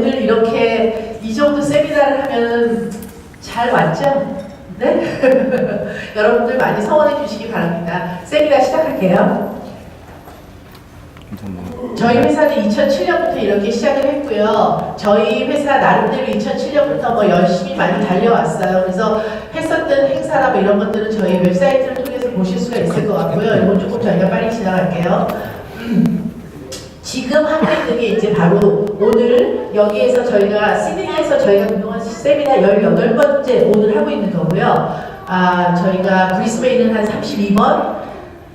오늘 이렇게 이 정도 세미나를 하면 잘 왔죠? 네? 여러분들 많이 성원해 주시기 바랍니다. 세미나 시작할게요. 저희 회사는 2007년부터 이렇게 시작을 했고요. 저희 회사 나름대로 2007년부터 뭐 열심히 많이 달려왔어요. 그래서 했었던 행사나 뭐 이런 것들은 저희 웹사이트를 통해서 보실 수가 있을 것 같고요. 이건 조금 저희가 빨리 지나갈게요. 지금 하고 있는 게 이제 바로 오늘 여기에서 저희가 시드니에서 저희가 그동안 세미나 18번째 오늘 하고 있는 거고요. 저희가 브리스베이는 한 32번,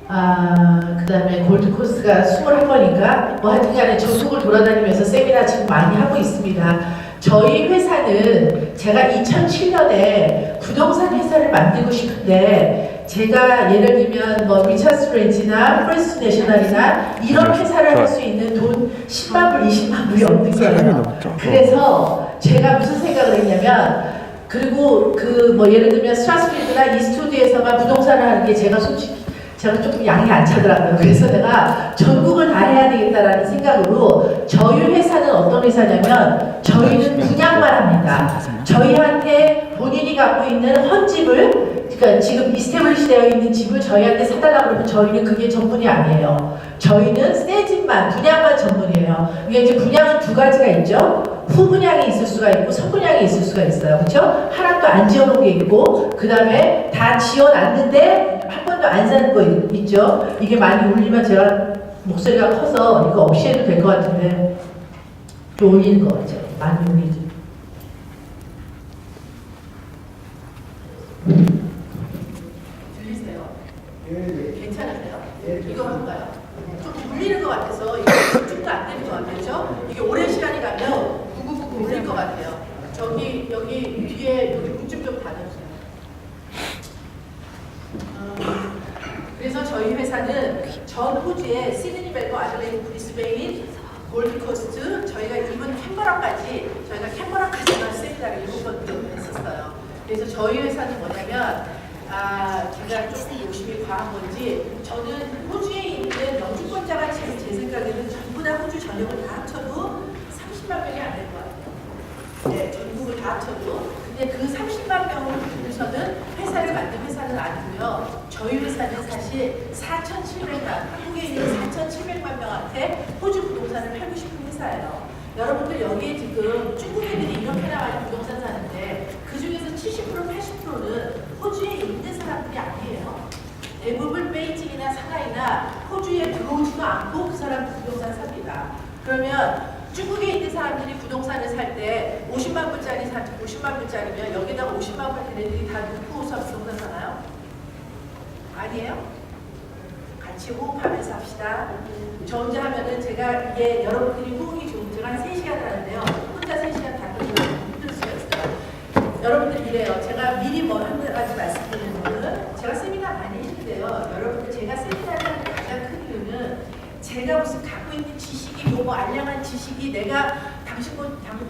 그 다음에 골드코스트가 21번인가? 뭐 하여튼 간에 전국을 돌아다니면서 세미나 지금 많이 하고 있습니다. 저희 회사는 제가 2007년에 부동산 회사를 만들고 싶은데 제가 예를 들면 뭐 리차스 렌치나 프레스 내셔널이나 이런 회사를 할 수 있는 돈 10만 불, 20만 불이 없는 거예요. 그래서 제가 무슨 생각을 했냐면 그리고 그 뭐 예를 들면 스트라스필드나 이스트우드에서만 부동산을 하는 게 제가 솔직히 제가 조금 양이 안 차더라고요. 그래서 내가 전국을 다 해야 되겠다라는 생각으로 저희 회사는 어떤 회사냐면 저희는 분양만 합니다. 저희한테 본인이 갖고 있는 헌집을 그러니까 지금 이스태블리시 되어 있는 집을 저희한테 사달라고 그러면 저희는 그게 전문이 아니에요. 저희는 새 집만, 분양만 전문이에요. 이게 이제 분양은 두 가지가 있죠. 후분양이 있을 수가 있고 선분양이 있을 수가 있어요. 그렇죠? 하나도 안 지어놓은 게 있고 그 다음에 다 지어놨는데 한 번도 안 사는 거 있죠. 이게 많이 울리면 제가 목소리가 커서 이거 없이 해도 될 것 같은데 좀 울리는 거 같죠? 많이 울리죠. 들리세요? 괜찮으세요? 이거 할까요? 좀 울리는 것 같아서 이거 집중도 안 되는 것 같아요. 그렇죠? 이게 오랜 시간이 가면 구구구구 울릴 것 같아요. 저기 여기 뒤에 여기 문좀 닫아주세요. 그래서 저희 회사는 전 호주의 시드니, 멜버, 아들레이드, 브리스베인, 골드코스트 저희가 이번 캔버라까지 저희가 캔버라까지만 세미나를 7번 했었어요. 그래서 저희 회사는 뭐냐면 제가 조금 욕심이 과한 건지 저는 호주에 있는 영주권자가 제 생각에는 전부 다 호주 전역을 다 합쳐도 30만 명이 안 될 것 같아요. 네, 전국을 다 합쳐도. 근데 그 30만 명을 중에서는 회사를 만든 회사는 아니고요. 저희 회사는 사실 4,700만, 한국에 있는 4,700만 명한테 호주 부동산을 팔고 싶은 회사예요. 여러분들 여기에 지금 중국 애들이 이렇게나 많이 부동산 사는데 그 중에서 70% 80%는 호주에 있는 사람들이 아니에요. 대부분 베이징이나 상하이나 호주에 들어오지도 않고 그 사람 부동산 삽니다. 그러면 중국에 있는 사람들이 부동산을 살 때 50만 불짜리 50만 불짜리면 여기다가 50만 불 걔네들이 다 놓고 서 부동산 사나요? 아니에요? 같이 호흡하면서 합시다. 저 혼자 하면은 제가 이게 여러분들이 호흡이 좋은 제가 한 3시간을 하는데요. 혼자 3시간 다 끝내면 힘들 수가 있어요. 여러분들 이래요. 제가 미리 뭐 한 가지 말씀드리는 거는 제가 세미나 많이 했는데요. 여러분들 제가 세미나를 하는 가장 큰 이유는 제가 무슨 갖고 있는 지식이 뭐 알량한 지식이 내가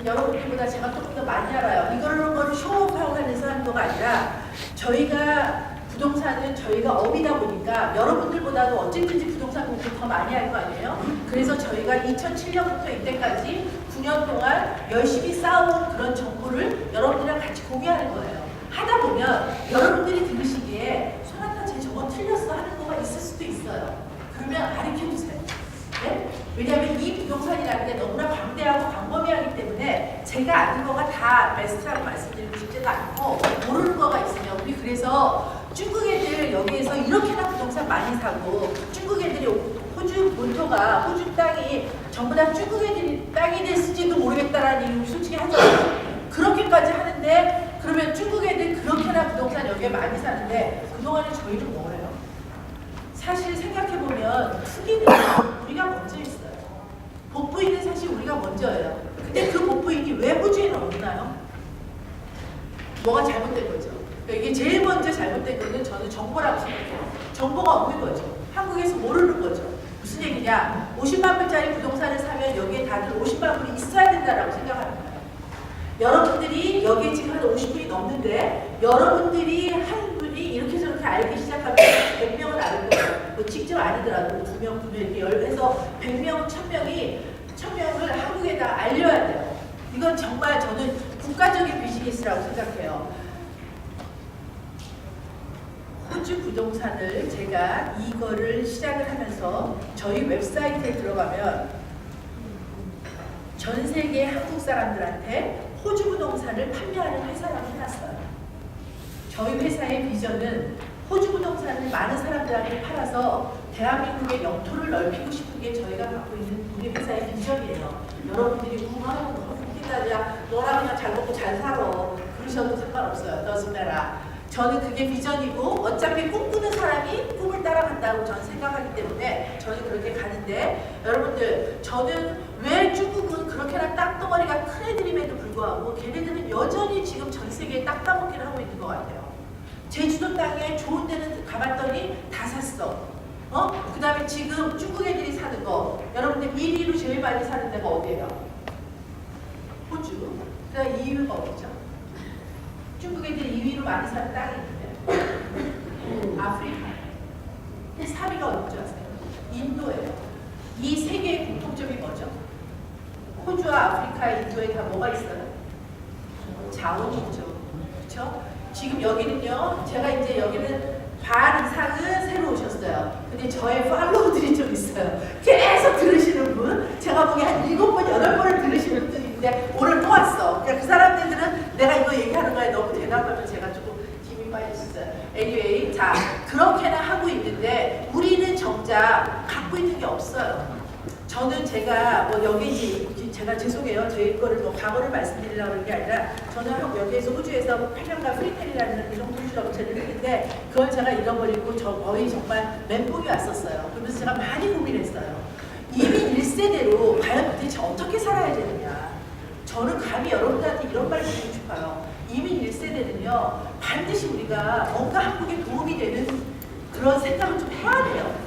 여러분들보다 제가 조금 더 많이 알아요. 이걸로 쇼업하고 하면서 하는 거가 아니라 저희가 부동산은 저희가 업이다 보니까 여러분들보다도 어쨌든지 부동산 공부 더 많이 할 거 아니에요? 그래서 저희가 2007년부터 이때까지 9년 동안 열심히 쌓아온 그런 정보를 여러분들이랑 같이 공유하는 거예요. 하다 보면 여러분들이 들으시기에 소나타 쟤 저거 틀렸어 하는 거가 있을 수도 있어요. 그러면 가르쳐주세요. 네? 왜냐하면 이 부동산이라는 게 너무나 광대하고 광범위하기 때문에 제가 아는 거가 다 베스트라고 말씀드리고 싶지도 않고 모르는 거가 있으면 우리 그래서 중국 애들 여기에서 이렇게나 부동산 많이 사고 중국 애들이 호주 본토가 호주 땅이 전부 다 중국 애들이 땅이 됐을지도 모르겠다라는 얘기 솔직히 하죠. 그렇게까지 하는데 그러면 중국 애들 그렇게나 부동산 여기에 많이 사는데 그동안에 저희는 뭐예요? 사실 생각해보면 투기는 우리가 먼저 있어요. 복부인은 사실 우리가 먼저예요. 근데 그 복부인이 왜 호주에는 없나요? 뭐가 잘못된 거죠? 그러니까 이게 제일 먼저 잘못된 거는 저는 정보라고 생각해요. 정보가 없는 거죠. 한국에서 모르는 거죠. 무슨 얘기냐? 50만 불짜리 부동산을 사면 여기에 다들 50만 불이 있어야 된다라고 생각하는 거예요. 여러분들이 여기에 지금 한 50불이 넘는데 여러분들이 한 분이 이렇게 저렇게 알기 시작하면 100명은 알 거예요. 뭐 직접 아니더라도 2명, 2명 이렇게 해서 100명, 1000명을 한국에다 알려야 돼요. 이건 정말 저는 국가적인 비즈니스라고 생각해요. 호주 부동산을 제가 이거를 시작을 하면서 저희 웹사이트에 들어가면 전 세계 한국 사람들한테 호주 부동산을 판매하는 회사라고 해놨어요. 저희 회사의 비전은 호주 부동산을 많은 사람들한테 팔아서 대한민국의 영토를 넓히고 싶은 게 저희가 갖고 있는 우리 회사의 비전이에요. 여러분들이 너무 웃긴다, 야 너랑 그냥 잘 먹고 잘 살아 그러셔도 상관없어요. doesn't matter. 저는 그게 비전이고 어차피 꿈꾸는 사람이 꿈을 따라간다고 저는 생각하기 때문에 저는 그렇게 가는데, 여러분들 저는 왜 중국은 그렇게나 땅덩어리가 큰 애들임에도 불구하고 걔네들은 여전히 지금 전 세계에 땅 따먹기를 하고 있는 것 같아요. 제주도 땅에 좋은 데는 가봤더니 다 샀어. 그 다음에 지금 중국 애들이 사는 거, 여러분들 1위로 제일 많이 사는 데가 어디예요? 호주. 그 다음 2위가 어디죠? 중국 애들이 2위로 많이 사는 땅이 있는데 아프리카. 3위가 어딘지 아세요? 인도예요. 이 세 개의 공통점이 뭐죠? 호주와 아프리카, 인도에 다 뭐가 있어요? 자원이 있죠. 그렇죠? 지금 여기는요, 제가 이제 여기는 반 이상은 새로 오셨어요. 근데 저의 팔로우들이 좀 있어요. 계속 들으시는 분, 제가 보기에 한 7번, 8번을 들으시는 분들이 있는데 오늘 또 왔어. 그러니까 그 사람들은 내가 이거 얘기하는 거에 너무 대답하면 제가 조금 힘이 빠졌어요. Anyway, 자, 그렇게나 하고 있는데 우리는 정작 갖고 있는 게 없어요. 저는 제가 뭐 여기 이제 제가 죄송해요. 저희 거를 뭐 과거를 말씀드리려고 하는 게 아니라 저는 여기에서 호주에서 8년간 프리텔이라는 이런 공주 업체를 했는데 그걸 제가 잃어버리고 저 거의 정말 멘붕이 왔었어요. 그러면서 제가 많이 고민했어요. 이민 1세대로 과연 도대체 어떻게 살아야 되느냐. 저는 감히 여러분들한테 이런 말을 드리고 싶어요. 이민 1세대는요 반드시 우리가 뭔가 한국에 도움이 되는 그런 생각을 좀 해야 돼요.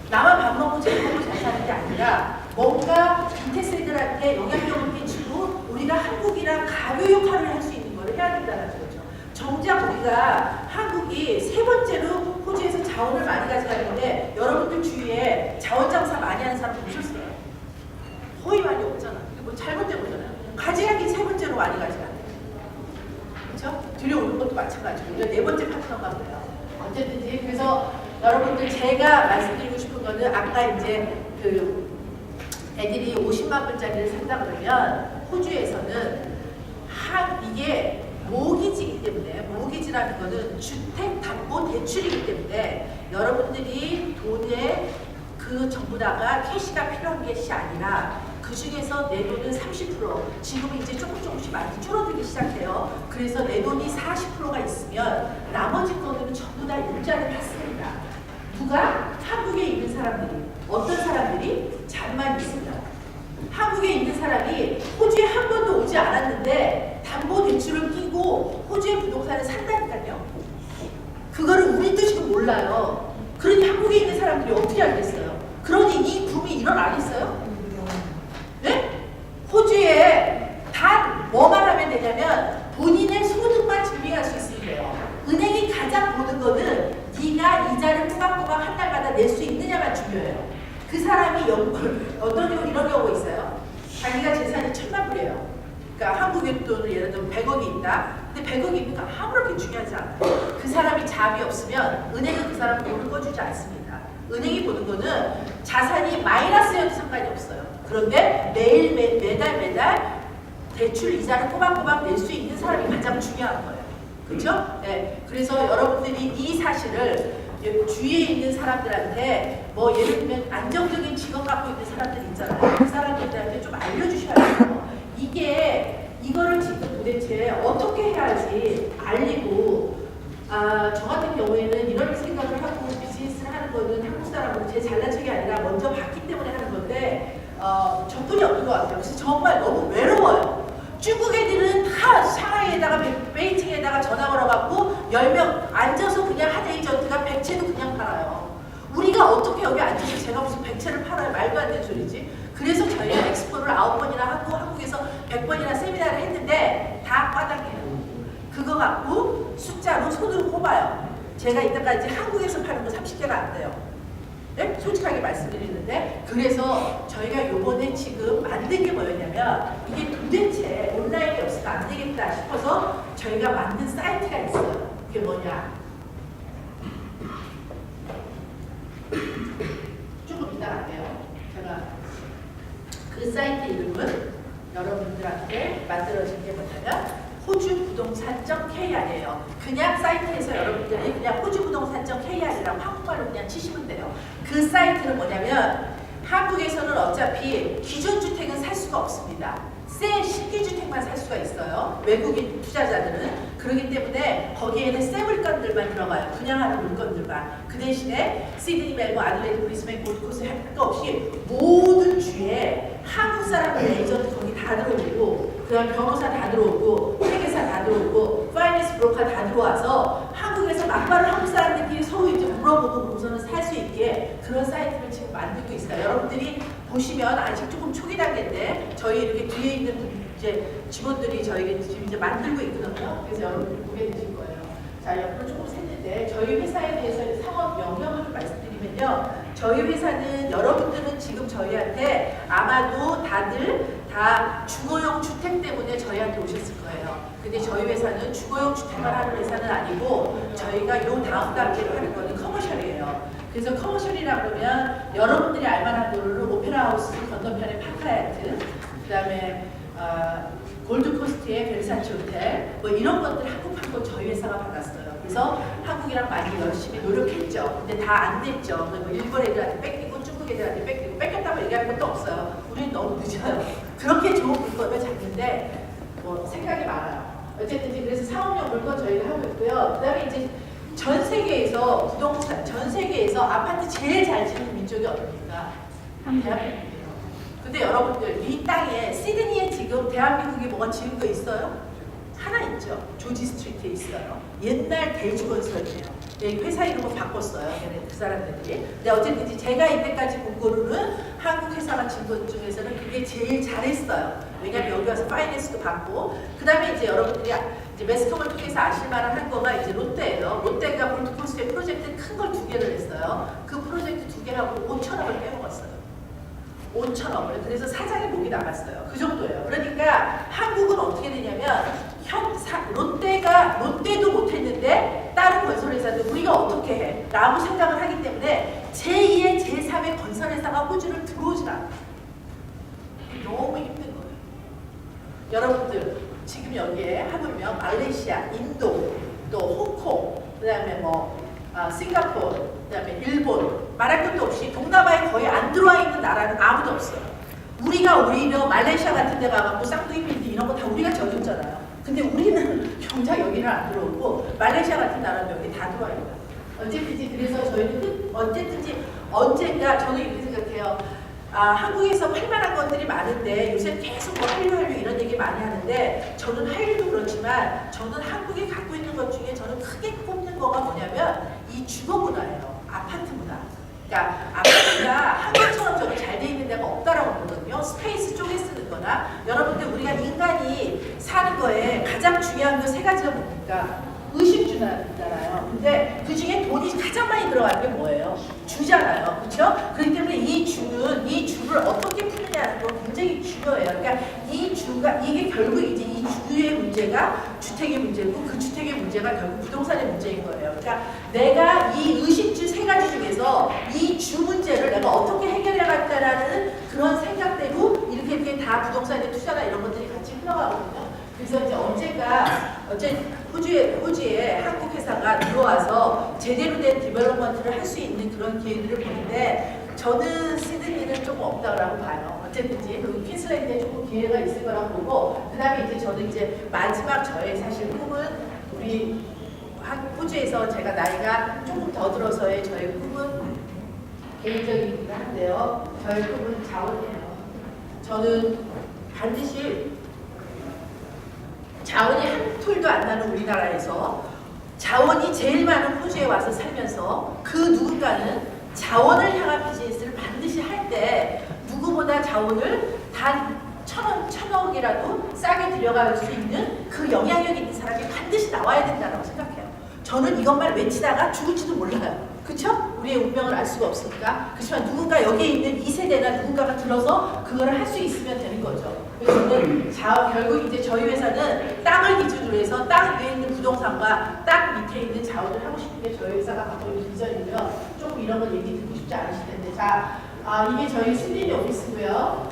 나만 밥 먹고 잘 먹고 잘 사는 게 아니라 뭔가 밑에 세대들한테 영향력을 끼치고 우리가 한국이랑 가교 역할을 할 수 있는 걸 해야 된다는 거죠. 정작 우리가 한국이 세 번째로 호주에서 자원을 많이 가져가는데 여러분들 주위에 자원 장사 많이 하는 사람 보셨어요? 거의 많이 없잖아. 이게 뭐 잘못된 거잖아요. 가지락이 세 번째로 많이 가져가요. 그렇죠? 들여오는 것도 마찬가지고 우리가 네 번째 파트너가 그래요. 어쨌든지 그래서 여러분들 제가 말씀드리고 싶은 거는 아까 이제 그 애들이 50만 불짜리를 산다 그러면 호주에서는 이게 모기지이기 때문에, 모기지라는 거는 주택담보대출이기 때문에 여러분들이 돈에 그 전부 다가 캐시가 필요한 것이 아니라 그 중에서 내 돈은 30%, 지금은 이제 조금씩 많이 줄어들기 시작해요. 그래서 내 돈이 40%가 있으면 나머지 거는 전부 다 일자를 받습니다. 누가? 한국에 있는 사람들이. 어떤 사람들이? 잠만 있습니다. 한국에 있는 사람이 호주에 한 번도 오지 않았는데 담보대출을 끼고 호주의 부동산을 산다니까요. 그거를 우리도 지금 몰라요. 그러니 한국에 있는 사람들이 어떻게 알겠어요? 그러니 이 붐이 일어나겠어요? 네? 호주에 단 뭐만 하면 되냐면 본인의 소득만 증명할 수 있으면 돼요. 은행이 가장 보는 거는 네가 이자를 꼬박꼬박 한 달마다 낼 수 있느냐가 중요해요. 그 사람이 어떤 경우 이런 경우가 있어요. 자기가 재산이 1000만 불이에요. 그러니까 한국의 돈을 예를 들면 100억이 있다. 근데 100억이니까 아무렇게 중요하지 않아요. 그 사람이 잡이 없으면 은행은 그 사람 돈을 꺼주지 않습니다. 은행이 보는 거는 자산이 마이너스여도 상관이 없어요. 그런데 매달 대출 이자를 꼬박꼬박 낼 수 있는 사람이 가장 중요한 거예요. 그렇죠? 네. 그래서 여러분들이 이 사실을 주위에 있는 사람들한테 뭐 예를 들면 안정적인 직업 갖고 있는 사람들 있잖아요. 그 사람들한테 좀 알려주셔야 돼요. 이거를 지금 도대체 어떻게 해야지 알리고, 저 같은 경우에는 이런 생각을 하고 비즈니스를 하는 거는 한국 사람으로 제 잘난 척이 아니라 먼저 봤기 때문에 하는 건데 접근이 없는 것 같아요. 그래서 정말 너무 외로워요. 중국 애들은 다 샹하이에다가 베이징에다가 전화 걸어갖고 10명 앉아서 그냥 한 에이전트가 100채도 그냥 팔아요. 우리가 어떻게 여기 앉아서 제가 무슨 100채를 팔아요? 말도 안 되는 소리지. 그래서 저희가 엑스포를 9번이나 하고 한국에서 100번이나 세미나를 했는데 다 까당해요. 그거 갖고 숫자로 손으로 꼽아요. 제가 이때까지 한국에서 파는 거 30개가 안 돼요. 네? 솔직하게 말씀드리는데, 그래서 저희가 요번에 지금 만든 게 뭐였냐면 이게 도대체 되겠다 싶어서 저희가 만든 사이트가 있어요. 그게 뭐냐? 조금 이따 갈게요. 제가 그 사이트 이름은 여러분들한테 만들어진 게 뭐냐면 호주부동산.kr이에요. 그냥 사이트에서 여러분들이 그냥 호주부동산.kr이라고 한국말로 그냥 치시면 돼요. 그 사이트는 뭐냐면 한국에서는 어차피 기존 주택은 살 수가 없습니다. 새 신규주택만 살 수가 있어요. 외국인 투자자들은. 그렇기 때문에 거기에는 새 물건들만 들어가요. 분양하는 물건들만. 그 대신에 시드니, 멜번, 아들레이드, 브리스벤, 골드코스트 할 것 없이 모든 주에 한국 사람들 에이전트 거기 다 들어오고 그 다음 변호사 다 들어오고 회계사 다 들어오고 파이낸스 브로커 다 들어와서 한국에서 막바로 한국 사람들끼리 서로 이제 물어보고 우선은 살 수 있게 그런 사이트를 지금 만들고 있어요. 여러분들이 보시면 아직 조금 초기 단계인데 저희 이렇게 뒤에 있는 이제 직원들이 저희가 지금 이제 만들고 있거든요. 그래서 여러분들이 보게 되실 거예요. 자, 옆으로 조금 샜는데 저희 회사에 대해서 상업 영역을 말씀드리면요. 저희 회사는 여러분들은 지금 저희한테 아마도 다들 다 주거용 주택 때문에 저희한테 오셨을 거예요. 근데 저희 회사는 주거용 주택만 하는 회사는 아니고 저희가 요 다음 단계로 하는 거는 커머셜이에요. 그래서 커머셜이라 그러면 여러분들이 알만한 거로 오페라 하우스 건너편에 파크라이트, 그 다음에 골드코스트의 벨사치 호텔 뭐 이런 것들 한국 저희 회사가 받았어요. 그래서 한국이랑 많이 열심히 노력했죠. 근데 다 안 됐죠. 뭐 일본 애들한테 뺏기고 중국 애들한테 뺏기고 뺏겼다고 얘기할 것도 없어요. 우리는 너무 늦어요. 그렇게 좋은 물건을 잡는데 뭐 생각이 많아요. 어쨌든 그래서 사업용 물건 저희가 하고 있고요. 그 다음에 이제 전 세계에서 부동산, 전 세계에서 아파트 제일 잘 짓는 민족이 어딥니까? 대한민국이에요. 근데 여러분들 이 땅에 시드니에 지금 대한민국이 뭐가 지은 거 있어요? 하나 있죠. 조지 스트리트에 있어요. 옛날 대주건설이에요. 회사 이름을 바꿨어요. 그 사람들이. 근데 어쨌든 제가 이때까지 본 거로는 한국 회사가 진 것 중에서는 그게 제일 잘했어요. 왜냐면 여기 와서 파이낸스도 받고 그 다음에 이제 여러분들이 이제 매스컴을 통해서 아실만한 한 거가 이제 롯데예요. 롯데가 골드코스트의 프로젝트 큰 걸 2개를 했어요. 그 프로젝트 2개하고 5천억을 빼먹었어요. 5천억을. 그래서 사장이 목이 나갔어요. 그 정도예요. 그러니까 한국은 어떻게 되냐면 롯데도 못했는데 다른 건설회사도 우리가 어떻게 해? 라고 생각을 하기 때문에 제2의 제3의 건설회사가 호주를 들어오질 않아요. 너무 힘든 거예요. 여러분들 지금 여기에 하물며 말레이시아, 인도, 또 홍콩, 그 다음에 싱가포르, 그 다음에 일본 말할 것도 없이 동남아에 거의 안 들어와 있는 나라는 아무도 없어요. 우리가 오히려 말레이시아 같은 데 가갖고 쌍둥이빌딩 이런 거 다 우리가 져줬잖아요. 근데 우리는 정작 여기는 안 들어오고 말레이시아 같은 나라는 여기 다 들어와 있어요. 어쨌든지 그래서 저희는 언제든지 언젠가 저는 이렇게 생각해요. 한국에서 팔만한 것들이 많은데 요새 계속 뭐 한류 이런 얘기 많이 하는데 저는 한류도 그렇지만 저는 한국이 갖고 있는 것 중에 저는 크게 꼽는 거가 뭐냐면 이 주거 문화예요. 아파트 문화. 그러니까 아파트가 한국처럼 저는 잘 돼 있는 데가 없다라고 보거든요. 스페이스 쪽에 쓰는 거나 여러분들 우리가 인간이 사는 거에 가장 중요한 거 3가지가 뭡니까? 의식주잖아요. 근데 그 중에 돈이 가장 많이 들어가는 게 뭐예요? 주잖아요. 그렇죠? 그렇기 때문에 이 주를 어떻게 푸느냐는 건 굉장히 중요해요. 그러니까 이 주가 이게 결국 이제 이 주의 문제가 주택의 문제고 그 주택의 문제가 결국 부동산의 문제인 거예요. 그러니까 내가 이 의식주 3가지 중에서 이 주 문제를 내가 어떻게 해결해 갈까라는 그런 생각대로 이렇게 다 부동산의 투자나 이런 것들이 같이 흘러가거든요. 그래서 이제 언젠가 호주에 한국 회사가 들어와서 제대로 된 디벨롭먼트를 할 수 있는 그런 기회들을 보는데 저는 시드니는 조금 없다고 봐요. 어쨌든지 그리고 퀸슬랜드에 조금 기회가 있을 거라고 보고 그 다음에 이제 저는 이제 마지막 저의 사실 꿈은 우리 호주에서 제가 나이가 조금 더 들어서의 저의 꿈은 개인적이긴 한데요. 저의 꿈은 자원이에요. 저는 반드시 자원이 한 톨도 안 나는 우리나라에서 자원이 제일 많은 호주에 와서 살면서 그 누군가는 자원을 향한 비즈니스를 반드시 할 때 누구보다 자원을 단 1,000억이라도 싸게 들여갈 수 있는 그 영향력 있는 사람이 반드시 나와야 된다고 생각해요. 저는 이것만 외치다가 죽을지도 몰라요. 그쵸? 우리의 운명을 알 수가 없으니까. 그렇지만 누군가 여기에 있는 2세대나 누군가가 들어서 그거를 할 수 있으면 되는 거죠. 그래서 저는 결국 이제 저희 회사는 땅을 기준으로 해서 땅 위에 있는 부동산과 땅 밑에 있는 자원을 하고 싶은 게 저희 회사가 갖고 있는 비전이고요. 조금 이런 거 얘기 듣고 싶지 않으실 텐데. 자, 이게 저희 시드니 오피스고요.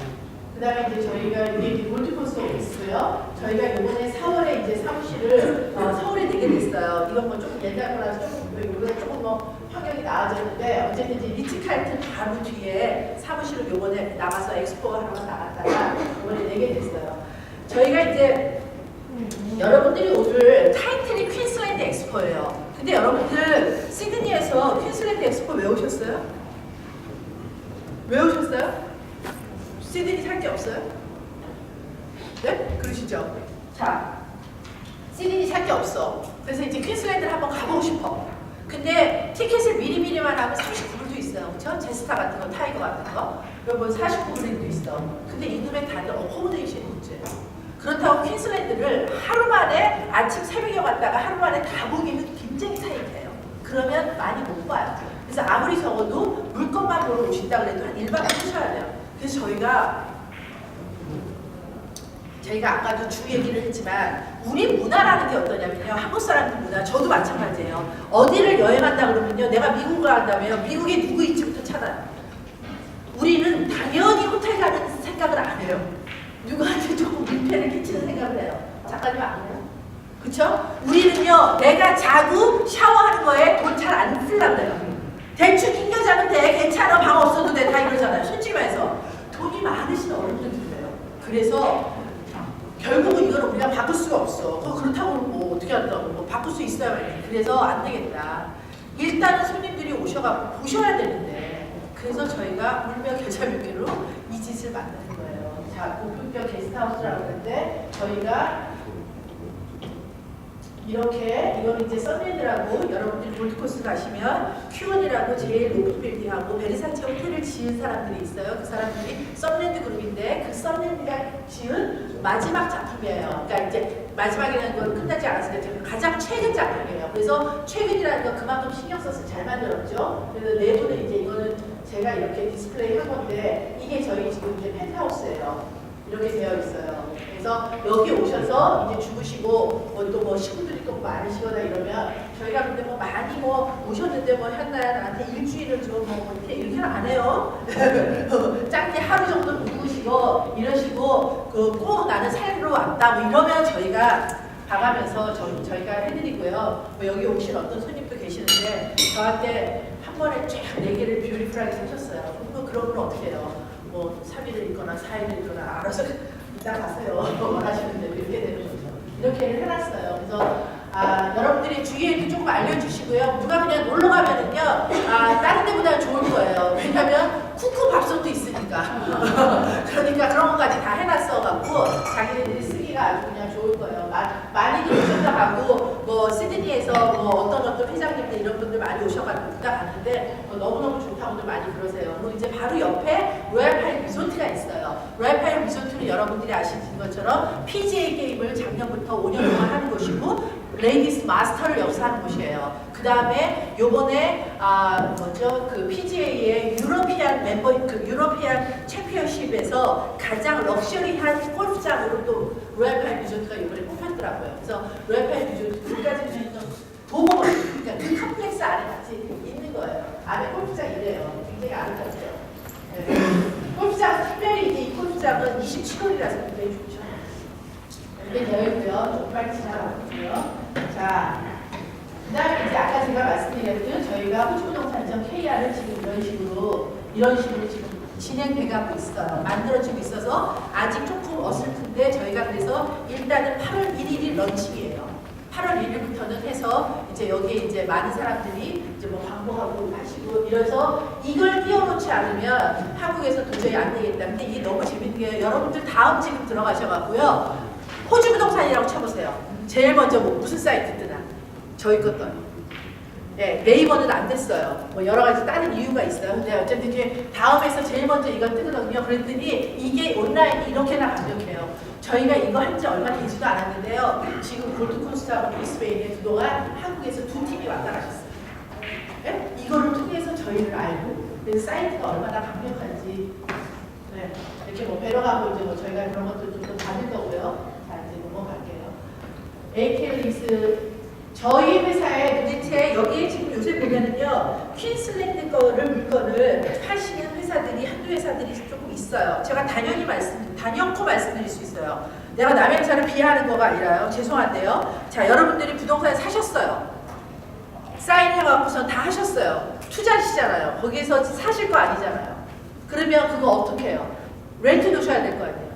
그 다음에 이제 저희가 이게 골드코스트 오피스고요. 저희가 이번에 4월에 이제 사무실을 서울에 내게 됐어요. 이건 뭐 조금 옛날 거라서 이번에 조금 뭐 환경이 나아졌는데 어쨌든 이제 리츠칼튼 바로 뒤에 사무실을 요번에 나가서 엑스포 하러 나갔다가 이번에 내게 됐어요. 저희가 이제 여러분들이 오늘 타이틀이 퀸슬랜드 엑스포예요. 근데 여러분들 시드니에서 퀸슬랜드 엑스포 왜 오셨어요? 왜 오셨어요? 시드니 살 게 없어요? 네? 그러시죠? 자, 시드니 살 게 없어. 그래서 이제 퀸슬랜드를 한번 가보고 싶어. 근데 티켓을 미리미리만 하면 39불도 있어요. 그렇죠? 제스타 같은 거, 타이거 같은 거. 그리고 49불도 있어. 근데 이놈의 다들 어코모데이션이 문제예요. 그렇다고 퀸슬랜드를 하루 만에 아침 새벽에 왔다가 하루 만에 다 보기는 굉장히 타이트해요. 그러면 많이 못 봐요. 그래서 아무리 적어도 물건만 보러 오신다 그래도 한 1박 하셔야 돼요. 그래서 저희가 아까도 주 얘기를 했지만 우리 문화라는 게 어떠냐면요. 한국 사람들 문화, 저도 마찬가지예요. 어디를 여행한다 그러면요. 내가 미국을 간다면 미국에 누구 있지부터 찾아요. 우리는 당연히 호텔 가는 생각을 안 해요. 누구한테 조금 민폐를 끼치는 생각을 해요. 작가님 안 해요? 그쵸? 우리는요. 내가 자고 샤워하는 거에 돈 잘 안 쓰려고 해요. 대충 낑겨 자면 돼. 괜찮아. 방 없어도 돼. 다 이러잖아요. 솔직히 말해서. 돈이 많으신 어른들이에요. 그래서 결국은 이걸 우리가 바꿀 수가 없어. 그렇다고 뭐 어떻게 한다고 뭐 바꿀 수 있어야 해. 그래서 안 되겠다. 일단은 손님들이 오셔갖고 보셔야 되는데 그래서 저희가 울며 겨자 몇개로 이 짓을 만드는 거예요. 자, 고품격 게스트하우스라고 하는데 저희가 이렇게 이거는 이제 썬랜드라고 여러분들이 골드코스트 가시면 큐언이라고 제일 높은 빌딩하고 베르사체 호텔을 지은 사람들이 있어요. 그 사람들이 썬랜드 그룹인데 그 썬랜드가 지은 마지막 작품이에요. 그러니까 이제 마지막이라는 건 끝나지 않았으니까 가장 최근 작품이에요. 그래서 최근이라는 건 그만큼 신경 써서 잘 만들었죠. 그래서 내부는 이제 이거는 제가 이렇게 디스플레이 한 건데 이게 저희 지금 이제 펜트하우스예요. 이렇게 되어 있어요. 그래서 여기 오셔서 이제 주무시고 또 뭐 식구들이 또 많으시거나 이러면 저희가 근데 뭐 많이 뭐 오셨는데 뭐 현나야 나한테 일주일을 뭐 이렇게는 안 해요. 짧게 하루 정도 묵으시고 이러시고 꼭 나는 살러 왔다 뭐 이러면 저희가 봐가면서 저희가 해드리고요. 뭐 여기 오신 어떤 손님도 계시는데 저한테 한 번에 쫙 4개를 뷰티풀하게 사셨어요. 그런 건 어떻게 해요? 뭐 3일을 있거나 4일을 있거나 알아서 이따 가세요. 원하시는 대로 이렇게 되는 거죠. 이렇게 해놨어요. 그래서 여러분들이 주위에도 조금 알려주시고요. 누가 그냥 놀러 가면은요, 다른 데보다 좋을 거예요. 왜냐면 쿠쿠 밥솥도 있으니까. 그러니까 그런 것까지 다 해놨어갖고 자기네들이 쓰기가 아주 그냥 좋을 거예요. 많이들 오셨다 가고 뭐 시드니에서 뭐 어떤 회장님들 이런 분들 많이 오셔가지고 있다 갔는데 너무너무 좋다고들 많이 그러세요. 그리고 이제 바로 옆에 로얄파일 리조트가 있어요. 로얄파일 리조트는 여러분들이 아시는 것처럼 PGA 게임을 작년부터 5년 동안 하는 곳이고 레이디스 마스터를 여기서 하는 곳이에요. 그 다음에 요번에 그 PGA의 유러피안 유러피안 챔피언십에서 가장 럭셔리한 골프장으로 또 로얄파일 리조트가 이번에 뽑혔더라고요. 그래서 로얄파일 리조트 끝까지는 도보가 그러니까 그 컴플렉스 안에 같이 있는 거예요. 안에 골프장이 이래요. 굉장히 아름답죠. 네. 골프장 특별히 이제 이 골프장은 27홀이라서 굉장히 좋죠. 이렇게 되어 있고요. 좀 빨리 지나가고요. 자, 그 다음에 이제 아까 제가 말씀드렸듯 저희가 호주부동산점 KR을 지금 이런 식으로 지금 진행돼가고 있어요. 만들어지고 있어서 아직 조금 어설픈데 저희가 그래서 일단은 8월 1일이 런칭이에요. 8월 1일부터는 해서 이제 여기에 이제 많은 사람들이 이제 뭐 광고하고 하시고 이래서 이걸 띄워놓지 않으면 한국에서 도저히 안 되겠다. 근데 이게 너무 재밌는 게 여러분들 다음 지금 들어가셔가고요. 호주 부동산이라고 쳐보세요. 제일 먼저 뭐 무슨 사이트 뜨나? 저희 것 떠요. 네, 네이버는 안 됐어요. 뭐 여러 가지 다른 이유가 있어요. 근데 어쨌든 이제 다음에서 제일 먼저 이거 뜨거든요. 그랬더니 이게 온라인이 이렇게나 강력해요. 저희가 이거 한 지 얼마 되지도 않았는데요. 지금 골드코스트하고 브리스베인에 그동안 한국에서 2팀이 왔다 가셨어요. 네? 이거를 통해서 저희를 알고 그래서 사이트가 얼마나 강력한지 네, 이렇게 뭐 배려하고 이제 뭐 저희가 그런 것도 좀 더 받을 거고요. 자 이제 넘어갈게요. AK리스 저희 회사에 도대체 여기에 지금 요새 보면은요 퀸슬랜드 거를 물건을 파시는 회사들이 한두 회사들이 조금 있어요. 제가 단연코 말씀드릴 수 있어요. 내가 남의 회사를 비하하는 거가 아니라요. 죄송한데요. 자 여러분들이 부동산 사셨어요. 사인해갖고선 다 하셨어요. 투자시잖아요. 거기에서 사실 거 아니잖아요. 그러면 그거 어떻게 해요? 렌트 놓으셔야 될 거 아니에요.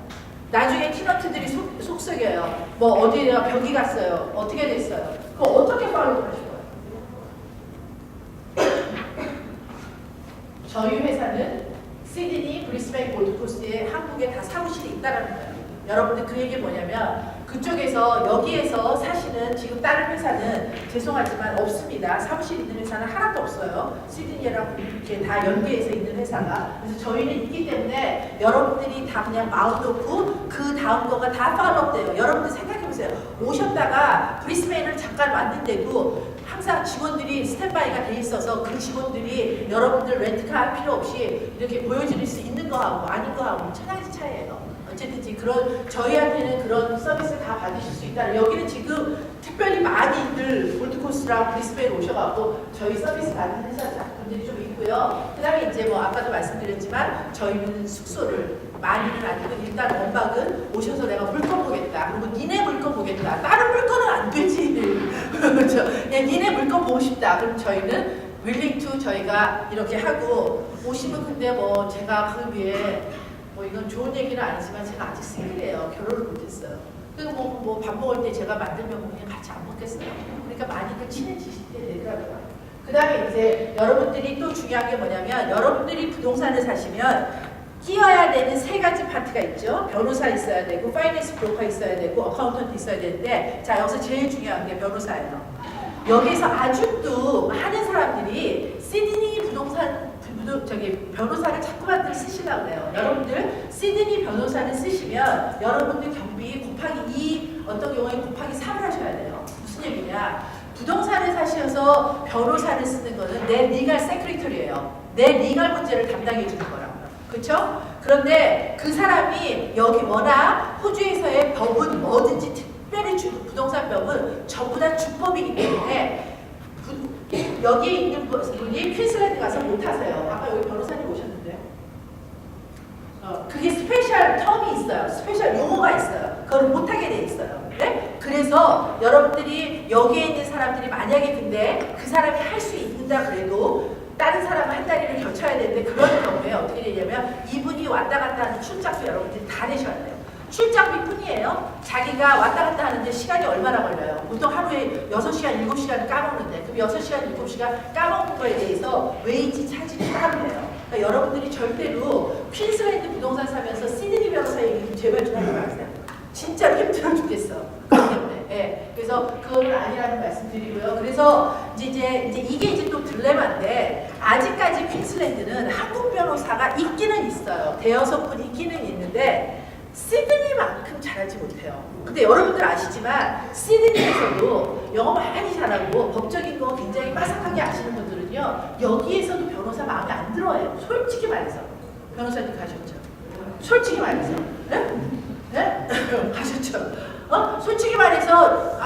나중에 티너트들이 속썩여요. 뭐 어디에 벽이 갔어요. 어떻게 됐어요. 그거 어떻게 팔로우 하실 거예요? 저희 회사는 시드니, 브리스베인, 골드코스트에 한국에 다 사무실이 있다는 거예요. 여러분들 그 얘기 뭐냐면 그쪽에서 여기에서 사시는 지금 다른 회사는 죄송하지만 없습니다. 사무실 있는 회사는 하나도 없어요. 시드니랑 이렇게 다 연계해서 있는 회사가. 그래서 저희는 있기 때문에 여러분들이 다 그냥 마음 놓고 그 다음 거가 다 팔로우돼요. 여러분들 생각해보세요. 오셨다가 브리스베인을 잠깐 왔는데도 항상 직원들이 스탠바이가 돼 있어서 그 직원들이 여러분들 렌트카 할 필요 없이 이렇게 보여드릴 수 있는 거하고 아닌 거하고 천양지 차이예요. 어쨌든지 그런 저희한테는 그런 서비스를 다 받으실 수 있다. 여기는 지금 특별히 많이들 골드코스트랑 브리스베인 오셔가지고 저희 서비스 받는 회사분들이 좀 있고요. 그다음에 이제 뭐 아까도 말씀드렸지만 저희는 숙소를 많이는 아니고 일단 원박은 오셔서 내가 물건 보겠다. 그리고 니네 물건 보겠다. 다른 물건은 안 되지. 그렇죠. 니네 물건 보고 싶다. 그럼 저희는 willing to 저희가 이렇게 하고 오시면 근데 뭐 제가 그 위에 뭐 이건 좋은 얘기는 아니지만 제가 아직 싱글이에요. 결혼을 못했어요. 그리고 뭐 밥 먹을 때 제가 만들면 그냥 같이 안 먹겠어요. 그러니까 많이들 친해지실 때 되더라고요. 그 다음에 이제 여러분들이 또 중요한 게 뭐냐면 여러분들이 부동산을 사시면 끼어야 되는 세 가지 파트가 있죠. 변호사 있어야 되고 파이낸스 브로커 있어야 되고 어카운턴트 있어야 되는데 자 여기서 제일 중요한 게 변호사예요. 여기서 아직도 많은 사람들이 시드니 부동산 변호사를 자꾸만들 쓰시려고 해요. 여러분들 시드니 변호사를 쓰시면 여러분들 경비 곱하기 2 어떤 경우에 곱하기 3을 하셔야 돼요. 무슨 얘기냐? 부동산을 사셔서 변호사를 쓰는 거는 내 리갈 세크리터리예요. 내 리갈 문제를 담당해 주는 거라고요. 그렇죠? 그런데 그 사람이 여기 워낙 호주에서의 법은 뭐든지 특별히 부동산법은 전부 다 주법이기 때문에 여기에 있는 분이 퀸슬랜드 가서 못하세요. 아까 여기 변호사님 오셨는데 그게 스페셜 텀이 있어요. 스페셜 용어가 있어요. 그걸 못하게 돼 있어요. 네? 그래서 여러분들이 여기에 있는 사람들이 만약에 근데 그 사람이 할 수 있는다 그래도 다른 사람은 한 다리를 겨쳐야 되는데 그런 경우에 어떻게 되냐면 이분이 왔다 갔다 하는 출장도 여러분들이 다 내셔야 돼요. 출장비 뿐이에요. 자기가 왔다 갔다 하는데 시간이 얼마나 걸려요? 보통 하루에 6시간, 7시간을 까먹는데 그럼 6시간, 7시간 까먹는 거에 대해서 웨이지 차지를 따로 해요. 그러니까 여러분들이 절대로 퀸슬랜드 부동산 사면서 시드니 변호사 얘기 제발 좀 하지 마세요. 진짜로 힘들어 죽겠어. 그렇기 때문에. 네. 그래서 그건 아니라는 말씀 드리고요. 그래서 이제 이게 이제 또 딜레마인데 아직까지 퀸슬랜드는 한국 변호사가 있기는 있어요. 대여섯 분 있기는 있는데 시드니만큼 잘하지 못해요. 근데 여러분들 아시지만 시드니에서도 영어 많이 잘하고 법적인 거 굉장히 빠삭하게 아시는 분들은요 여기에서도 변호사 마음에 안 들어요. 솔직히 말해서. 변호사님 가셨죠? 솔직히 말해서. 네? 네? 가셨죠? 솔직히 말해서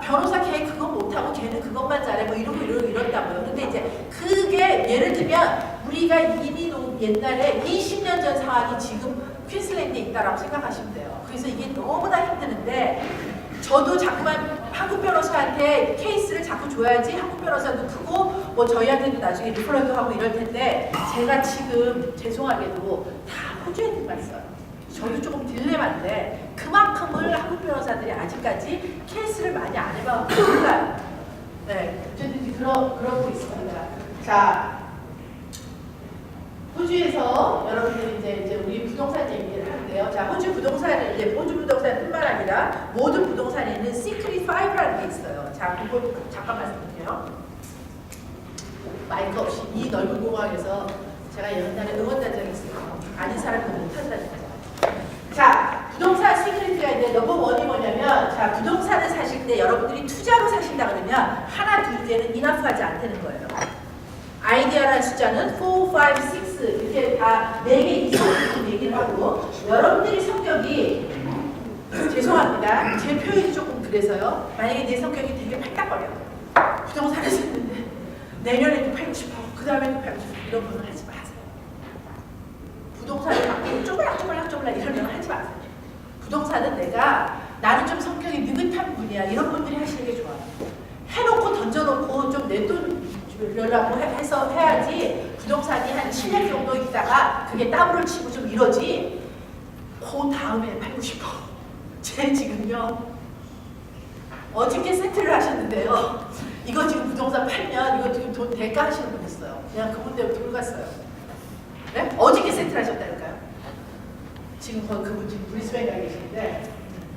변호사 걔 그거 못하고 걔는 그것만 잘해 뭐 이러고 이런다고요. 근데 이제 그게 예를 들면 우리가 이미 옛날에 20년 전 상황이 지금 퀸슬랜드에 있다라고 생각하시면 돼요. 그래서 이게 너무나 힘드는데 저도 자꾸만 한국 변호사한테 케이스를 자꾸 줘야지 한국 변호사도 크고 뭐 저희한테도 나중에 리퍼럴도 하고 이럴 텐데 제가 지금 죄송하게도 다 호주에 있는 써요. 저도 조금 딜레마인데 그만큼을 한국 변호사들이 아직까지 케이스를 많이 안 해봐서 몰라요. 네, 어쨌든 그러고 있습니다. 자. 호주에서 여러분들이 이제 우리 부동산 얘기를 하는데요. 자, 호주 부동산은 이제 호주 부동산뿐만 아니라 모든 부동산에 있는 시크릿 5라는 게 있어요. 자, 그거 잠깐 말씀드릴게요. 마이크 없이 이 넓은 공항에서 제가 옛날에 응원단장이 있어요. 아닌 사람도 못한다니까. 자, 부동산 시크릿가 있는데 넘버 원이 뭐냐면 자, 부동산을 사실 때 여러분들이 투자로 사신다 그러면 하나, 둘 개는 이나프하지 않다는 거예요. 아이디어라는 숫자는 4, 5, 6 이렇게 다 4개 이상을 얘기를 하고 여러분들이 성격이 죄송합니다. 제 표현이 조금 그래서요. 만약에 내 성격이 되게 팔딱거려. 부동산을 샀는데 내년에도 팔고 싶어. 그 다음에도 팔고 싶어. 이런 분은 하지 마세요. 부동산을 갖고 쪼글락쪼글락 이러면 하지 마세요. 부동산은 나는 좀 성격이 느긋한 분이야. 이런 분들이 하시는 게 좋아요. 해놓고 던져놓고 좀 내 돈이라고 해서 해야지 부동산이 한 7년 정도 있다가 그게 따블을 치고 좀 이러지 그 다음에 팔고 싶어. 제 지금요 어저께 세트를 하셨는데요. 이거 지금 부동산 팔면 이거 지금 돈 대가 하시는 분 있어요. 그냥 그분 때문에 돌갔어요. 네? 어저께 세트를 하셨다니까요. 지금 그분 지금 브리스벤에 가 계시는데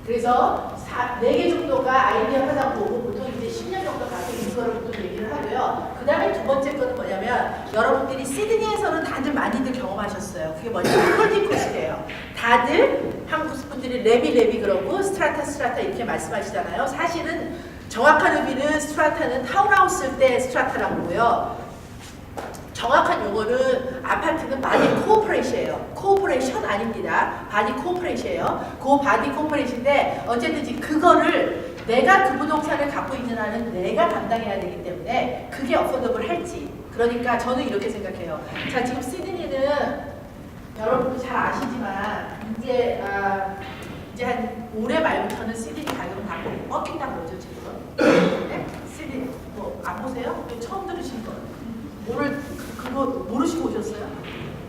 그래서 4개 정도가 아이디어 하다 보고 보통 이제 10년 정도 가서 있는 거를 보통 얘기를 하고요. 그 다음에 두 번째 거는 뭐냐면 여러분들이 시드니에서는 다들 많이들 경험하셨어요. 그게 뭐냐면 홀딩코스트예요. 다들 한국 분들이 레비 그러고 스트라타 이렇게 말씀하시잖아요. 사실은 정확한 의미는 스트라타는 타운하우스 때 스트라타라고 그러고요. 정확한 용어는 아파트는 바디 코퍼레이션이에요. 코퍼레이션 아닙니다. 바디 코퍼레이션이에요. 그 바디 코퍼레이션인데 어쨌든지 그거를 내가 그 부동산을 갖고 있는 한은 내가 담당해야 되기 때문에 그게 어포더블 할지. 그러니까 저는 이렇게 생각해요. 자, 지금 시드니는 여러분도 잘 아시지만 이제 한 올해 말부터는 시드니 가격은 다 꺾인다고 그러죠 지금. 네? 시드니 뭐 안 보세요? 처음 들으신 거. 그거 모르시고 오셨어요?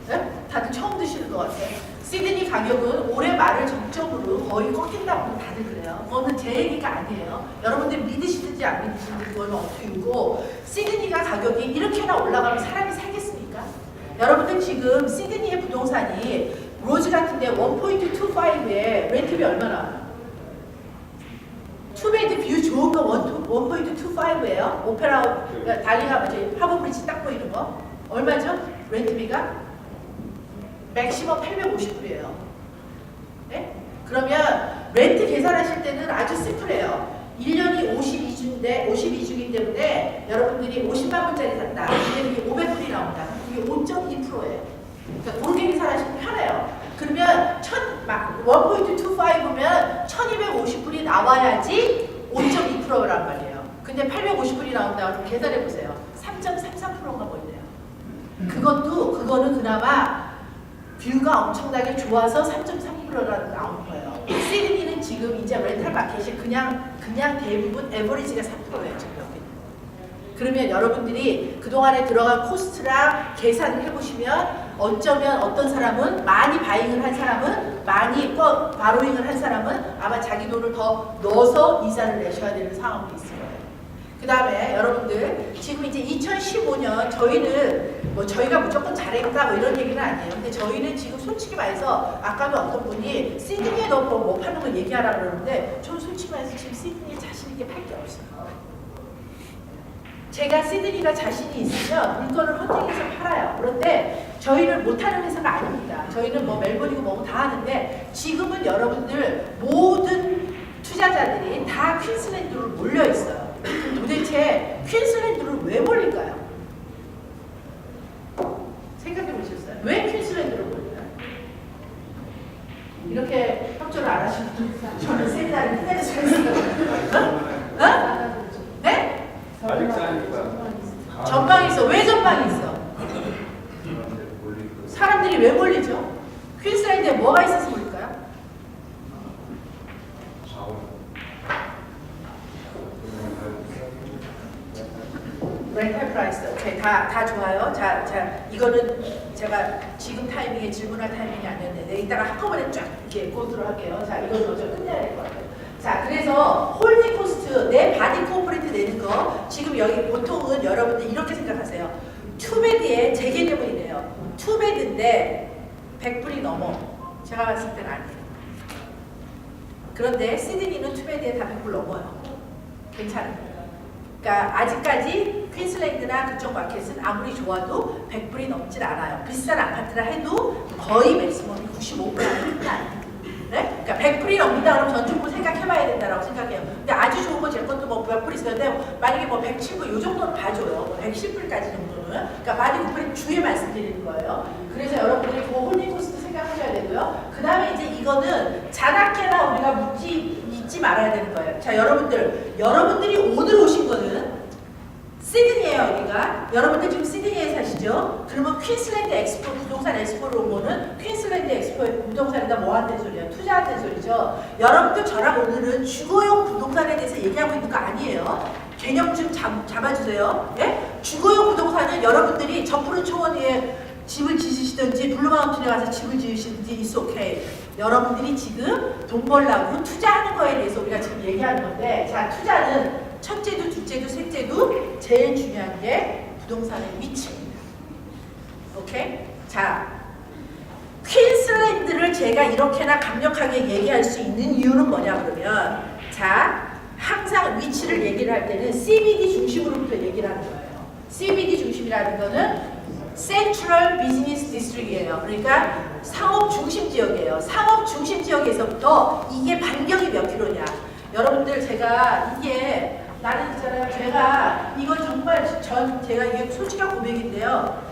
네? 다들 처음 드시는 것 같아요. 시드니 가격은 올해 말을 정점으로 거의 꺾인다고 다들 그래요. 그거는 제 얘기가 아니에요. 여러분들 믿으시든지 안 믿으시든지 그건 어떻고 시드니가 가격이 이렇게나 올라가면 사람이 살겠습니까? 여러분들 지금 시드니의 부동산이 로즈 같은데 1.25에 렌트비 얼마나? 투베이드 뷰 좋은 거 1.25예요. 오페라 달리가 뭐지? 하버브리지 딱 보이는 거 얼마죠? 렌트비가 맥시멈 850불이에요. 네? 그러면 렌트 계산하실 때는 아주 심플해요. 1년이 52주이기 때문에 여러분들이 50만 불짜리 샀다. 근데 그게 500불이 나온다. 그게 5.2%예요. 그러니까 그렇게 계산하시면 편해요. 그러면 1.25면 1250불이 나와야지 5.2%란 말이에요. 근데 850불이 나온다. 그럼 계산해보세요. 3.33%가 보이네요. 그거는 그나마 뷰가 엄청나게 좋아서 3.3%라고 나온 거예요. 시드니는 지금 이제 렌탈 마켓이 그냥 대부분 에버리지가 3%예요. 지금 여기. 그러면 여러분들이 그동안에 들어간 코스트랑 계산을 해보시면 어쩌면 어떤 사람은 많이 바잉을 한 사람은 많이 바로잉을 한 사람은 아마 자기 돈을 더 넣어서 이자를 내셔야 되는 상황도 있을 거예요. 그 다음에 여러분들 지금 이제 2015년 저희는 뭐 저희가 무조건 잘했다 뭐 이런 얘기는 아니에요. 근데 저희는 지금 솔직히 말해서 아까도 어떤 분이 시드니에 넣고 뭐 파는 걸 얘기하라고 그러는데 저는 솔직히 말해서 지금 시드니에 자신 있게 팔 게 없어요. 제가 시드니가 자신이 있으면 물건을 헌팅해서 팔아요. 그런데 저희는 못하는 회사가 아닙니다. 저희는 뭐 멜번이고 뭐고 다 하는데 지금은 여러분들 모든 투자자들이 다 퀸슬랜드로 몰려 있어요. 도대체 퀸슬랜드로 왜 몰릴까요? 생각해 보셨어요? 왜 퀸슬랜드로 몰릴까요? 이렇게 협조를 안 하시면 저는 세미나를 끝내서 잘 있어요. 어? 네? 아직 싸니까. 전방이 있어. 왜 전방이 있어? 사람들이 왜 몰리죠? 퀸슬랜드에 뭐가 있어서 몰릴까요? 렌탈 프라이스. 오케이. 다 좋아요. 자, 이거는 제가 지금 타이밍에 질문할 타이밍이 아니었는데 이따가 한꺼번에 쫙 이렇게 고드로 할게요. 자, 이건 먼저 끝내야 될 것 같아요. 자, 그래서 홀딩 코스트, 내 바디 코퍼레이트 내는 거 지금 여기 보통은 여러분들 이렇게 생각하세요. 투베드의 제 개념이네요. 투베드인데 100불이 넘어. 제가 봤을 때는 아니에요. 그런데 시드니는 투베드에 다 100불 넘어요. 괜찮아요. 그러니까 아직까지 퀸슬랜드나 그쪽 마켓은 아무리 좋아도 100불이 넘질 않아요. 비싼 아파트라 해도 거의 맥시멈이 95%는 끝나요. 네? 그러니까 100불이 넘는다 그러면 전중부 생각해봐야 된다고 생각해요. 근데 아주 좋은 거 제 것도 뭐 몇 불 있었는데 만약에 뭐 110불 이 정도는 봐줘요. 110불까지 정도는. 그러니까 바디 쿠퍼의 주에 말씀드리는 거예요. 그래서 여러분들이 그 홀딩 코스트 생각하셔야 되고요. 그 다음에 이제 이거는 자나깨나 우리가 잊지 말아야 되는 거예요. 자, 여러분들이 오늘 오신 거는 시드니에요, 여기가. 여러분들 지금 시드니에 사시죠? 그러면 퀸슬랜드 엑스포, 부동산 엑스포를 오면은 퀸슬랜드 엑스포 부동산에다 뭐 한다는 소리예요? 투자한다는 소리죠. 여러분들 저랑 오늘은 주거용 부동산에 대해서 얘기하고 있는 거 아니에요. 개념 좀 잡아주세요. 예? 주거용 부동산은 여러분들이 저푸른 초원 위에 집을 지으시든지 블루마운틴에 가서 집을 지으시든지 is okay. 여러분들이 지금 돈 벌라고 투자하는 거에 대해서 우리가 지금 얘기하는 건데, 자, 투자는 첫째도 둘째도 셋째도 제일 중요한 게 부동산의 위치입니다. 오케이? 자, 퀸슬랜드를 제가 이렇게나 강력하게 얘기할 수 있는 이유는 뭐냐 그러면, 자, 항상 위치를 얘기를 할 때는 CBD 중심으로부터 얘기를 하는 거예요. CBD 중심이라는 거는 Central Business District이에요. 그러니까 상업 중심 지역이에요. 상업 중심 지역에서부터 이게 반경이 몇 킬로냐. 여러분들 제가 이게 나는 있잖아요. 제가 이건 정말 제가 이게 솔직한 고백인데요.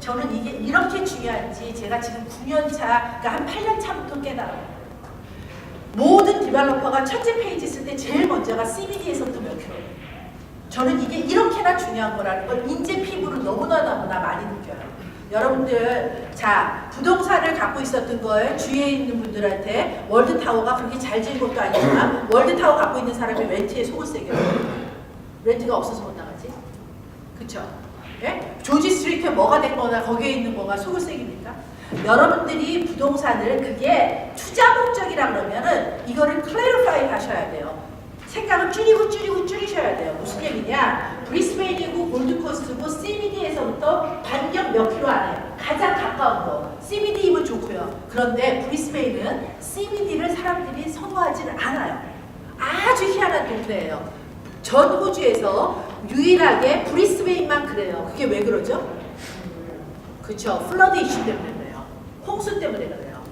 저는 이게 이렇게 중요한지 제가 지금 9년 차, 그러니까 한 8년 차부터 깨달아요. 모든 디벨로퍼가 첫째 페이지 쓸 때 제일 먼저가 CBD에서부터 몇 킬로. 저는 이게 이렇게나 중요한 거라는 걸 인제 피부로 너무나 많이 느껴요. 여러분들, 자, 부동산을 갖고 있었던 걸 주위에 있는 분들한테 월드타워가 그렇게 잘 지은 것도 아니지만 월드타워 갖고 있는 사람이 렌트에 속을 새겨요. 렌트가 없어서 못 나가지? 그쵸? 예? 조지 스트리트에 뭐가 됐거나 거기에 있는 거가 속을 새깁니까? 여러분들이 부동산을 그게 투자 목적이라 그러면은 이거를 클래리파이 하셔야 돼요. 생각을 줄이셔야 돼요. 무슨 얘기냐? 브리스베인이고 골드코스트고 CBD에서부터 반경 몇 킬로 안에 가장 가까운 거. CBD이면 좋고요. 그런데 브리스베인은 CBD를 사람들이 선호하지는 않아요. 아주 희한한 동네예요. 전 호주에서 유일하게 브리스베인만 그래요. 그게 왜 그러죠? 그쵸. 플러드 이슈 때문에 그래요. 홍수 때문에 그래요.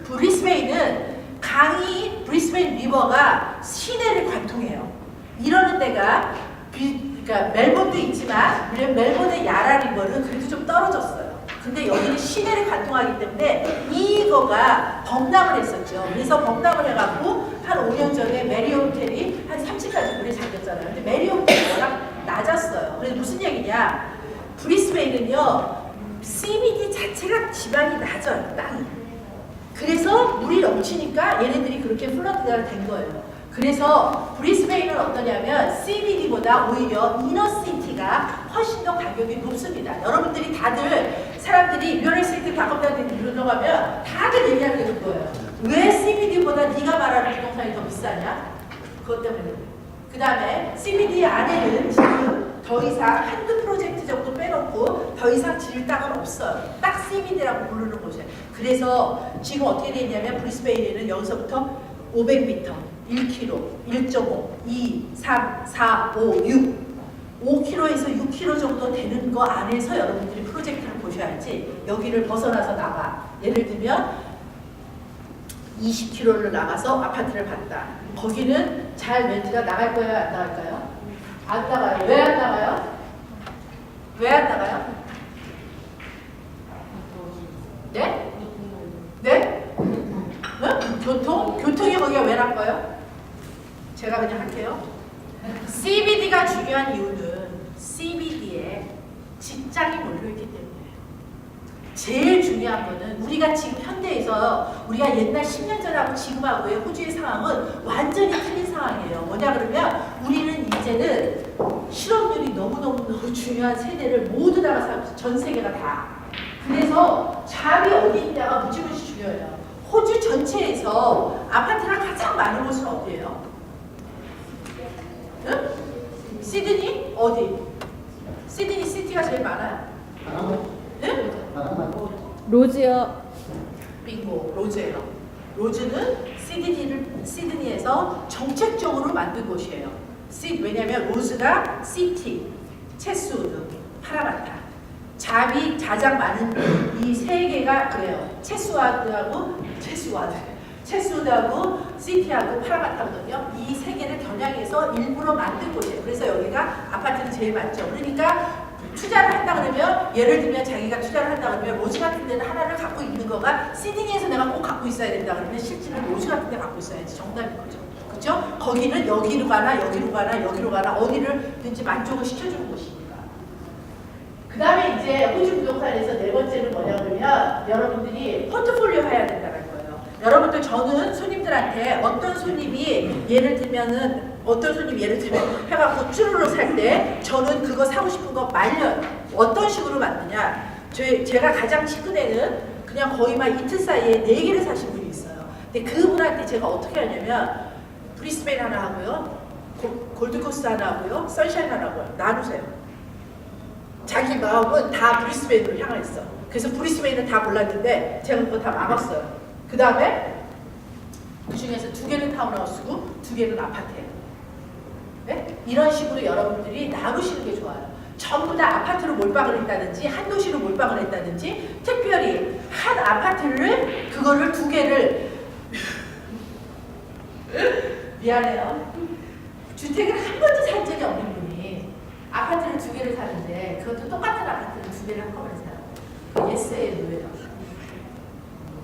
브리스베인은 강이 브리스베인 리버가 시내를 관통해요. 이러는 데가 그러니까 멜본도 있지만 멜본의 야라 리버는 그래도 좀 떨어졌어요. 근데 여기는 시내를 관통하기 때문에 이거가 범람을 했었죠. 그래서 범람을 해갖고 한 5년 전에 메리 호텔이 한 30까지 물에 잠겼잖아요. 근데 메리 호텔이 워낙 낮았어요. 그래서 무슨 얘기냐? 브리스베인은요, CBD 자체가 지방이 낮아요, 땅이. 그래서 물이 넘치니까 얘네들이 그렇게 플러드가 된 거예요. 그래서 브리스베인은 어떠냐면 CBD보다 오히려 이너시티가 훨씬 더 가격이 높습니다. 여러분들이 다들 사람들이 리얼에스테이트 가깝다는 데 들어가면 다들 얘기하게 될 거예요. 왜 CBD보다 네가 말하는 부동산이 더 비싸냐? 그것 때문에. 그 다음에 CBD 안에는 지금 더 이상 한두 프로젝트 정도 빼놓고 더 이상 지을 땅은 없어요. 딱 CBD라고 부르는 곳이에요. 그래서 지금 어떻게 되냐면 브리스베인에는 여기서부터 500m, 1km, 1.5, 2, 3, 4, 5, 6 5km에서 6km 정도 되는 거 안에서 여러분들이 프로젝트를 보셔야지 여기를 벗어나서 나가. 예를 들면 20km를 나가서 아파트를 봤다. 거기는 잘 렌트가 나갈 거예요? 안 나갈까요? 안 나가요. 왜 안 나가요? 왜 안 나가요? 네? 네? 응? 교통이 거기가 왜 나빠요? 제가 그냥 할게요. CBD가 중요한 이유는 CBD에 직장이 몰려있기 때문에. 제일 중요한 거는 우리가 지금 현대에서 우리가 옛날 10년 전하고 지금하고의 호주의 상황은 완전히 틀린 상황이에요. 뭐냐 그러면 우리는 이제는 실업률이 너무너무 중요한 세대를 모두 다 살고 전 세계가 다. 그래서 잡이 어디 있냐가 무지무지 중요해요. 호주 전체에서 아파트가 가장 많은 곳은 어디예요? 응? 시드니? 어디? 시드니 시티가 제일 많아요? 응? 로즈요. 빙고, 로즈예요. 로즈는 시드니에서 정책적으로 만든 곳이에요. 왜냐면 로즈가 시티, 체스우드, 파라마타, 잡이 가장 많은 이 세 개가 그래요. 체스우드하고 시티하고 파라마타거든요. 이 세 개를 겨냥해서 일부러 만든 곳이에요. 그래서 여기가 아파트는 제일 많죠. 그러니까 투자를 한다 그러면 예를 들면 자기가 투자를 한다 그러면 로즈 같은 데는 하나를 갖고 있는 거가 시드니에서 내가 꼭 갖고 있어야 된다 그러면 실제는 로즈 같은 데 갖고 있어야지 정답인 거죠. 그렇죠? 거기는 여기로 가나 여기로 가나 여기로 가나 어디를든지 만족을 시켜주는 곳이니까. 그 다음에 이제 호주 부동산에서 네 번째는 뭐냐 그러면 여러분들이 포트폴리오 해야 된다는 거예요. 여러분들 저는 손님들한테 어떤 손님이 예를 들면은 어떤 손님 예를 들면 해갖고 쭈루루 살 때 저는 그거 사고 싶은 거 말려 어떤 식으로 만드냐 제가 가장 친구 되는 그냥 거의 막 이틀 사이에 4개를 사신 분이 있어요. 근데 그분한테 제가 어떻게 하냐면 브리스베인 하나 하고요 골드코스트 하나 하고요 선샤인 하나 하고요 나누세요. 자기 마음은 다 브리스베인으로 향해 있어. 그래서 브리스베인은 다 몰랐는데 제가 그거 다 막았어요. 그 다음에 그 중에서 2개는 타운하우스고 2개는 아파트예요. 네? 이런 식으로 여러분들이 나누시는 게 좋아요. 전부 다 아파트로 몰빵을 했다든지 한 도시로 몰빵을 했다든지 특별히 한 아파트를 그거를 2개를 미안해요. 주택을 한 번도 산 적이 없는 분이 아파트를 2개를 사는데 그것도 똑같은 아파트를 2개를 한꺼번에 사요. 예스의 노예요.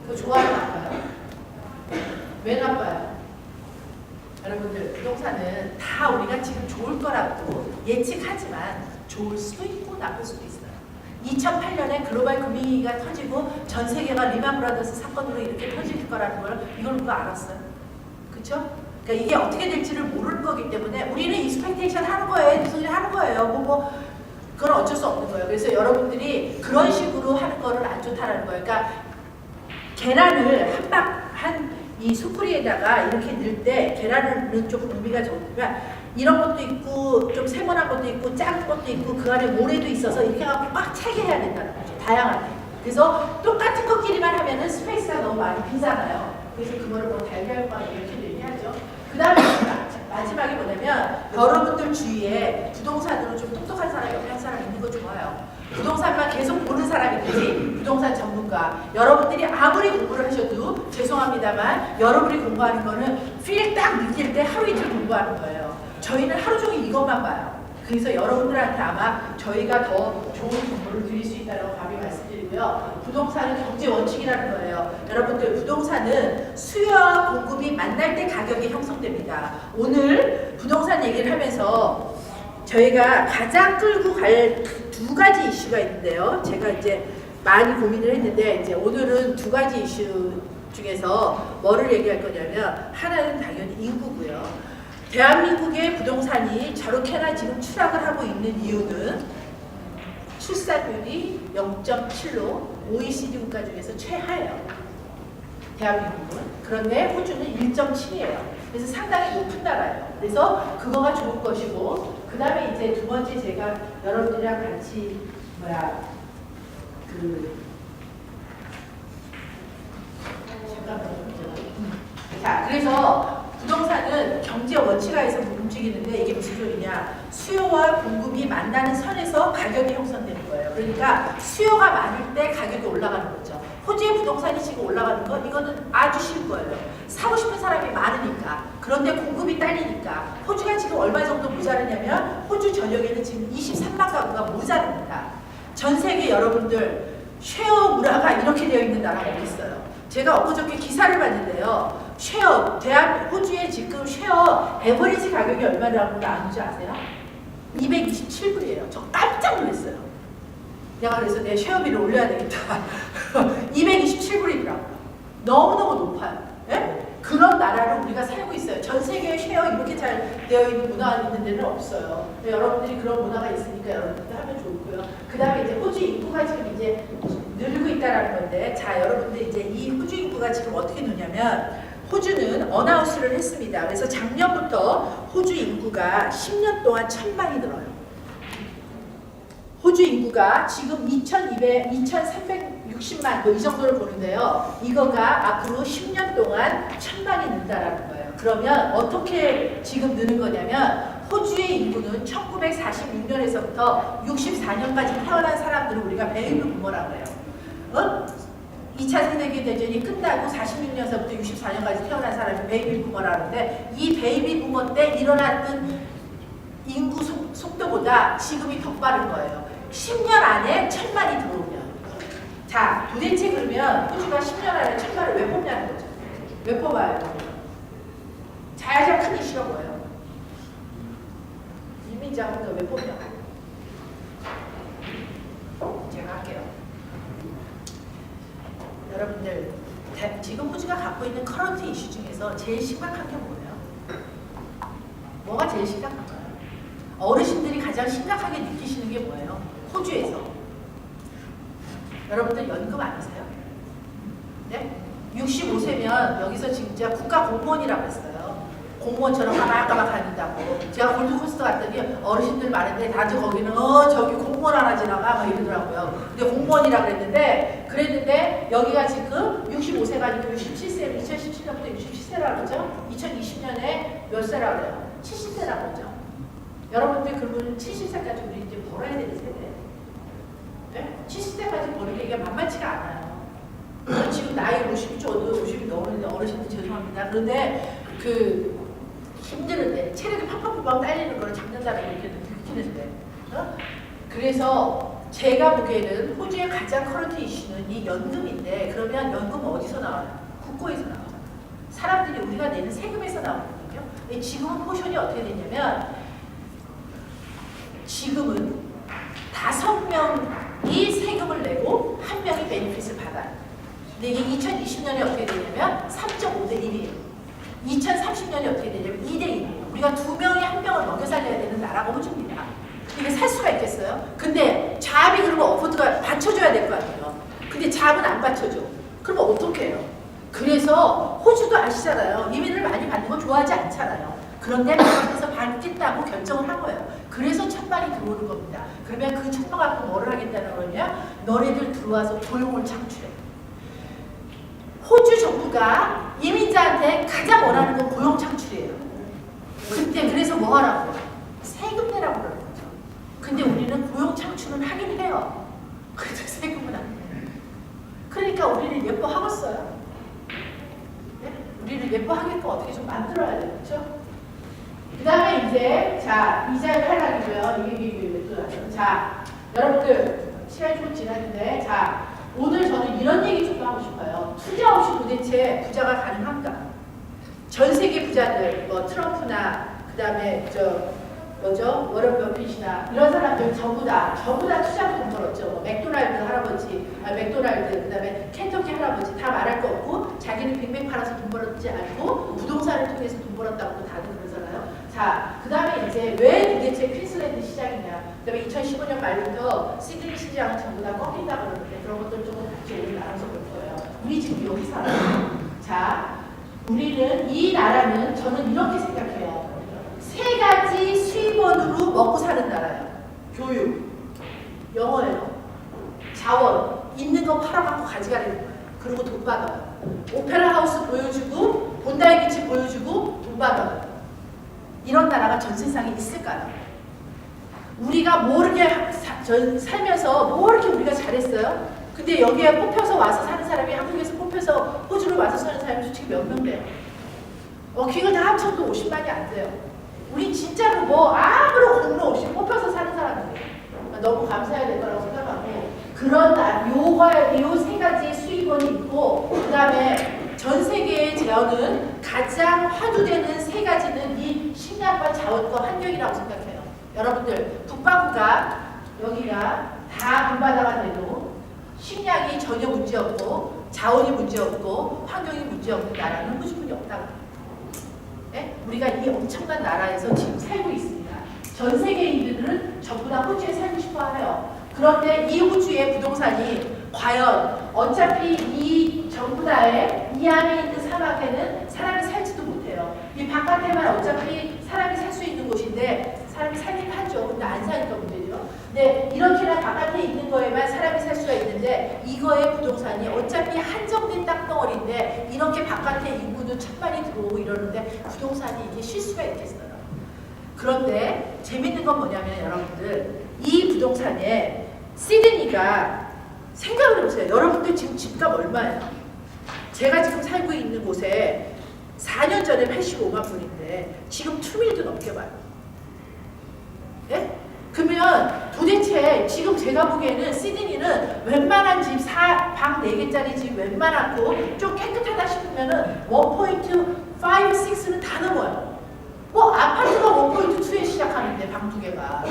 그거 좋아요 나빠요? 왜 나빠요? 여러분들 부동산은 다 우리가 지금 좋을 거라고 예측하지만 좋을 수도 있고 나쁠 수도 있어요. 2008년에 글로벌 금융위기가 터지고 전 세계가 리만 브라더스 사건으로 이렇게 터질 거라는 걸 이걸 누가 알았어요? 그렇죠? 그러니까 이게 어떻게 될지를 모르는 거기 때문에 우리는 익스펙테이션 하는 거예요. 무슨 소리 하는 거예요. 그건 어쩔 수 없는 거예요. 그래서 여러분들이 그런 식으로 하는 거를 안 좋다는 거예요. 그러니까 계란을 이 수프리에다가 이렇게 넣을 때 계란은 좀 구비가 좋으면 이런 것도 있고 좀 세모난 것도 있고 작은 것도 있고 그 안에 모래도 있어서 이렇게 갖고 꽉 차게 해야 된다는 거죠. 다양하게. 그래서 똑같은 것끼리만 하면은 스페이스가 너무 많이 비잖아요. 그래서 그거를 뭐 달걀과 이렇게 얘기하죠. 그 다음에 마지막에 뭐냐면 여러분들 주위에 부동산으로 좀 똑똑한 사람 옆에 한 사람 있는 거 좋아요. 부동산만 계속 보는 사람이든지 부동산 전문가 여러분들이 아무리 공부를 하셔도 죄송합니다만 여러분이 공부하는 거는 필 딱 느낄 때 하루 이틀 공부하는 거예요. 저희는 하루 종일 이것만 봐요. 그래서 여러분들한테 아마 저희가 더 좋은 정보를 드릴 수 있다고 감히 말씀드리고요. 부동산은 경제 원칙이라는 거예요. 여러분들 부동산은 수요와 공급이 만날 때 가격이 형성됩니다. 오늘 부동산 얘기를 하면서 저희가 가장 끌고 갈 2가지 이슈가 있는데요. 제가 이제 많이 고민을 했는데 이제 오늘은 2가지 이슈 중에서 뭐를 얘기할 거냐면 하나는 당연히 인구고요. 대한민국의 부동산이 저렇게나 지금 추락을 하고 있는 이유는 출산율이 0.7로 OECD 국가 중에서 최하예요. 대한민국은. 그런데 호주는 1.7이에요. 그래서 상당히 높은 나라예요. 그래서 그거가 좋은 것이고 그 다음에 이제 2번째 제가 여러분들이랑 같이 자 그래서 부동산은 경제 원칙하에서 움직이는데 이게 무슨 소리냐 수요와 공급이 만나는 선에서 가격이 형성되는 거예요. 그러니까 수요가 많을 때 가격이 올라가는 거죠. 호주의 부동산이 지금 올라가는 건 이거는 아주 쉬운 거예요. 사고 싶은 사람이 많으니까. 그런데 공급이 딸리니까. 호주가 지금 얼마 정도 모자르냐면 호주 전역에는 지금 23만 가구가 모자릅니다. 전 세계 여러분들 쉐어 문화가 이렇게 되어 있는 나라가 어디 있어요? 제가 엊그저께 기사를 봤는데요. 호주의 지금 쉐어 에버리지 가격이 얼마라고 아는지 아세요? 227불이에요. 저 깜짝 놀랐어요. 내가 그래서 내 쉐어비를 올려야 되겠다. 227불이더라고요. 너무너무 높아요. 예? 그런 나라를 우리가 살고 있어요. 전 세계에 쉐어 이렇게 잘 되어 있는 문화가 있는 데는 없어요. 여러분들이 그런 문화가 있으니까 여러분들 하면 좋고요. 그 다음에 이제 호주 인구가 지금 이제 늘고 있다라는 건데, 자 여러분들 이제 이 호주 인구가 지금 어떻게 느냐면 호주는 어나운스를 했습니다. 그래서 작년부터 호주 인구가 10년 동안 1000만이 늘어요. 호주 인구가 지금 2360만 뭐 이 정도를 보는데요. 이거가 앞으로 10년 동안 1000만이 는다라는 거예요. 그러면 어떻게 지금 느는 거냐면 호주의 인구는 1946년에서부터 64년까지 태어난 사람들을 우리가 베이비 부머라고 해요. 2차 세계대전이 끝나고 46년서부터 64년까지 태어난 사람이 베이비 부머라는데 이 베이비 부머 때 일어났던 인구 속도보다 지금이 더 빠른 거예요. 10년 안에 1000만이 들어오면. 자, 도대체 그러면 호주가 10년 안에 1000만을 왜 뽑냐는 거죠. 왜 뽑아요? 가장 큰 이슈가 뭐예요? 이민 자금을 왜 뽑냐고. 제가 할게요. 여러분들, 지금 호주가 갖고 있는 커런트 이슈 중에서 제일 심각한 게 뭐예요? 뭐가 제일 심각한가요? 어르신들이 가장 심각하게 느끼시는 게 뭐예요? 호주에서. 여러분들 연금 아니세요? 네? 65세면 여기서 진짜 국가 공무원이라고 했어요. 공무원처럼 까박까박 다닌다고. 제가 골드코스트 갔더니 어르신들 많은데 다들 거기는 저기 공무원 하나 지나가 막 이러더라고요. 근데 공무원이라고 그랬는데 여기가 지금 65세가 아니고 67세, 2017년부터 67세라고 그러죠? 2020년에 몇 세라고 그래요? 70세라고 그러죠? 여러분들 그러면 70세까지 우리 이제 벌어야 되는 세대. 네? 70세까지 버리는 게 만만치가 않아요. 지금 나이 50, 저도 50이 넘었는데 어르신들 죄송합니다. 그런데 힘드는데 체력이 팍팍팍 딸리는 걸 잡는다는 걸 이렇게 느끼는데 그래서 제가 보기에는 호주의 가장 커런트 이슈는 이 연금인데 그러면 연금은 어디서 나와요? 국고에서 나와요. 사람들이 우리가 내는 세금에서 나오거든요. 근데 지금은 포션이 어떻게 되냐면 지금은 5명이 세금을 내고 1명이 베니핏을 받아요. 근데 이게 2020년에 어떻게 되냐면 3.5대 1이에요. 2030년에 어떻게 되냐면 2대 1이에요. 우리가 2명이 1명을 먹여 살려야 되는 나라가 호주입니다. 이게 살 수가 있겠어요? 근데 잡이 그러면 어포트가 받쳐줘야 될 거 아니에요. 근데 잡은 안 받쳐줘. 그러면 어떻게 해요? 그래서 호주도 아시잖아요. 이민을 많이 받는 거 좋아하지 않잖아요. 그런데 그래서 받겠다고 결정을 한 거예요. 그래서 1000만이 들어오는 겁니다. 그러면 그 1000만 갖고 뭐를 하겠다는 거냐? 너네들 들어와서 고용을 창출해. 호주 정부가 이민자한테 가장 원하는 건 고용 창출이에요. 그래서 뭐 하라고? 세금 내라고 그러는 거죠. 근데 우리는 고용 창출은 하긴 해요. 그래도 세금은 안 내요. 그러니까 우리는 예뻐하겠어요. 네? 우리를 예뻐하게끔 어떻게 좀 만들어야 돼요. 그렇죠? 그 다음에 이제 이자의 탈락이고요. 이게 또 나죠. 여러분들 시간이 좀 지났는데 오늘 저는 이런 얘기 좀 하고 싶어요. 투자 없이 도대체 부자가 가능한가? 전 세계 부자들, 뭐 트럼프나 그다음에 워런 버핏이나 이런 사람들 전부 다 투자로 돈 벌었죠. 뭐 맥도날드 할아버지, 그다음에 켄터키 할아버지 다 말할 거 없고 자기는 빅맥 팔아서 돈 벌었지 않고 부동산을 통해서 돈 벌었다고 다들 그러잖아요. 그다음에 이제 왜 도대체 퀸슬랜드 시장이냐? 그다음에 2015년 말부터 시드니 시장은 전부 다 꺾인다 그러는데 그런 것들 조금 같이 오늘 나눠서 볼 거예요. 우리 지금 여기 살아요. 우리는 이 나라는 저는 이렇게 생각해요. 3가지 수입원으로 먹고 사는 나라예요. 교육, 영어예요. 자원, 있는 거 팔아갖고 가져가는 거예요. 그리고 돈 받아요. 오페라 하우스 보여주고 본다이 비치 보여주고 돈 받아요. 이런 나라가 전 세상에 있을까요? 우리가 모르게 살면서 뭐 이렇게 우리가 잘했어요? 근데 여기에 뽑혀서 와서 사는 사람이 한국에서 뽑혀서 호주로 와서 사는 사람이 솔직히 몇 명 돼요? 그걸 다 합쳐도 50만이 안 돼요. 우리 진짜로 뭐 아무런 공로 없이 뽑혀서 사는 사람들이에요. 너무 감사해야 될 거라고 생각하고 요 3가지 수입원이 있고 그 다음에 전 세계의 재원은 가장 화두되는 3가지는 이 식량과 자원과 환경이라고 생각해요. 여러분들 북반구가 여기가 다 물바다가 돼도 식량이 전혀 문제없고 자원이 문제없고 환경이 문제없는 나라는 호주뿐이 없다고 해요. 네? 우리가 이 엄청난 나라에서 지금 살고 있습니다. 전 세계인들은 전부 다 호주에 살고 싶어 해요. 그런데 이 호주의 부동산이 과연 어차피 이 전부 다의 이 안에 있는 사막에는 사람이 살지도 못해요. 이 바깥에만 어차피 사람이 살 수 있는 곳인데 사람이 살긴 하죠. 근데 안 사니까 문제죠. 근데 이렇게나 바깥에 있는 거에만 사람이 살 수가 있는데 이거의 부동산이 어차피 한정된 땅덩어리인데 이렇게 바깥에 인구는 1000만이 들어오고 이러는데 부동산이 이게 쉴 수가 있겠어요. 그런데 재밌는 건 뭐냐면 여러분들 이 부동산에 시드니가 생각을 해보세요. 여러분들 지금 집값 얼마예요? 제가 지금 살고 있는 곳에 4년 전에 85만 불인데 지금 2밀도 넘게 봐요. 예? 그러면 그러면 도대체 지금 제가 보기에는 시드니는 웬만한 집, 방 4개짜리 집 웬만하고 좀 깨끗하다 싶으면은 1.5, 6는 다 넘어요. 뭐 아파트가 1.2에 시작하는데 방 2개가.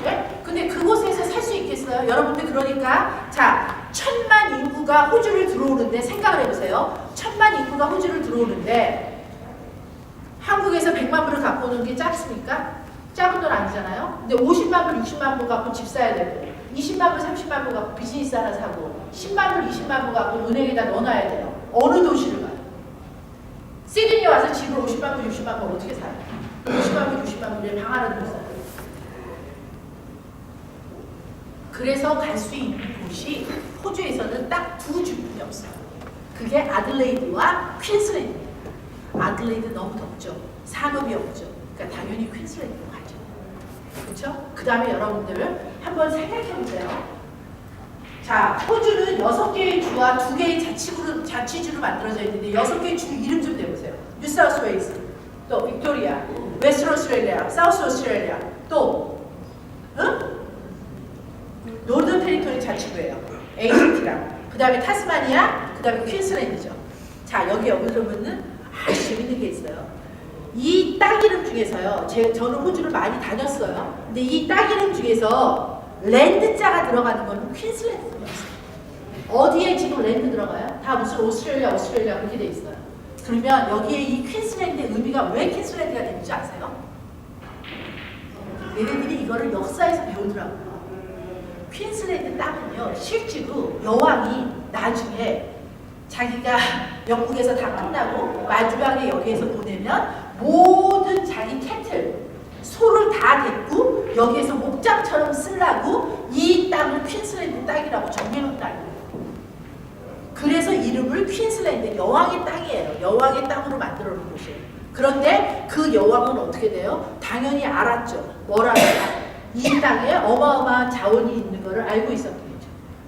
네? 근데 그곳에서 살 수 있겠어요? 여러분들 그러니까 자 1000만 인구가 호주를 들어오는데 생각을 해보세요. 1000만 인구가 호주를 들어오는데 한국에서 100만 불을 갖고 오는 게 작습니까? 작은 돈 아니잖아요. 근데 50만 불, 60만 불 갖고 집 사야 되고 20만 불, 30만 불 갖고 비즈니스 하나 사고 10만 불, 20만 불 갖고 은행에다 넣어놔야 돼요. 어느 도시를 가요? 시드니 와서 집을 50만 불, 60만 불 어떻게 사요? 50만 불, 60만 불에 방 하나 더 사요. 그래서 갈 수 있는 곳이 호주에서는 딱 2주뿐이 없어요. 그게 아들레이드와 퀸슬랜드입니다. 아들레이드 너무 덥죠. 산업이 없죠. 그러니까 당연히 퀸슬랜드로 가죠. 그렇죠? 그 다음에 여러분들 한번 생각해보세요. 자, 호주는 6개의 주와 2개의 자치주로 만들어져 있는데 6개의 주 이름 좀 대보세요. 뉴사우스 웨일스, 또 빅토리아, 웨스트 오스트레일리아, 사우스 오스트레일리아, 또 응? 노던 테리토리 자치구예요. ACT랑. 그 다음에 타스마니아, 그 다음에 퀸슬랜드죠. 자, 여기서 보면은 재밌는 게 있어요. 이 땅 이름 중에서요. 저는 호주를 많이 다녔어요. 근데 이 땅 이름 중에서 랜드자가 들어가는 거는 퀸슬랜드였어요. 어디에 지금 랜드 들어가요? 다 무슨 오스트레일리아 그렇게 돼 있어요. 그러면 여기에 이 퀸슬랜드의 의미가 왜 퀸슬랜드가 되는지 아세요? 얘네들이 이거를 역사에서 배우더라고요. 퀸슬랜드 땅은요, 실제로 여왕이 나중에 자기가 영국에서 다 끝나고 마지막에 여기에서 보내면 모든 자기 캐틀, 소를 다 데리고 여기에서 목장처럼 쓰려고 이 땅을 퀸슬랜드 땅이라고 정해놓은 땅이에요. 그래서 이름을 퀸슬랜드, 여왕의 땅이에요. 여왕의 땅으로 만들어 놓은 곳이에요. 그런데 그 여왕은 어떻게 돼요? 당연히 알았죠. 뭐라고? 이 땅에 어마어마한 자원이 있는 것을 알고 있었겠죠.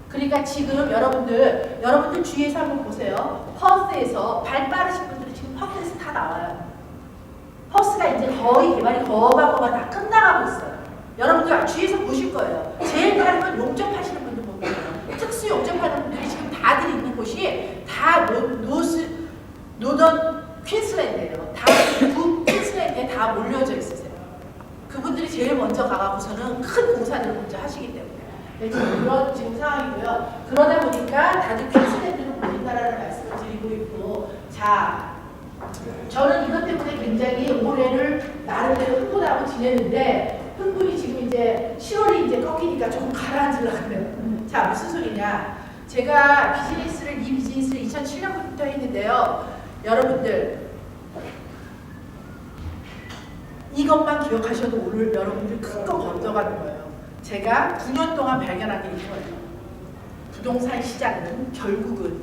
그러니까 지금 여러분들 주위에서 한번 보세요. 퍼스에서 발 빠르신 분들이 지금 퍼스에서 다 나와요. 퍼스가 이제 거의 개발이 거바거바 다 끝나가고 있어요. 여러분들 주위에서 보실 거예요. 제일 다른 용접하시는 분들 보면 특수 용접하는 분들이 지금 다들 있는 곳이 다 노던 퀸슬랜드예요. 다 퀸슬랜드에 다 몰려져 있으세요. 그분들이 제일 먼저 가가고서는 큰 공사들을 먼저 하시기 때문에. 네, 지금 그런 지금 상황이고요. 그러다 보니까 다들 퀸슬랜드로 몰린다라는 말씀을 드리고 있고, 자, 저는 이것 때문에 굉장히 올해를 나름대로 흥분하고 지냈는데 흥분이 지금 이제 10월이 이제 꺾이니까 조금 가라앉으려고 그래요. 자, 무슨 소리냐? 제가 이 비즈니스를 2007년부터 했는데요. 여러분들 이것만 기억하셔도 오늘 여러분들 큰 거 건져가는 거예요. 제가 9년 동안 발견한 게 이거예요. 부동산 시장은 결국은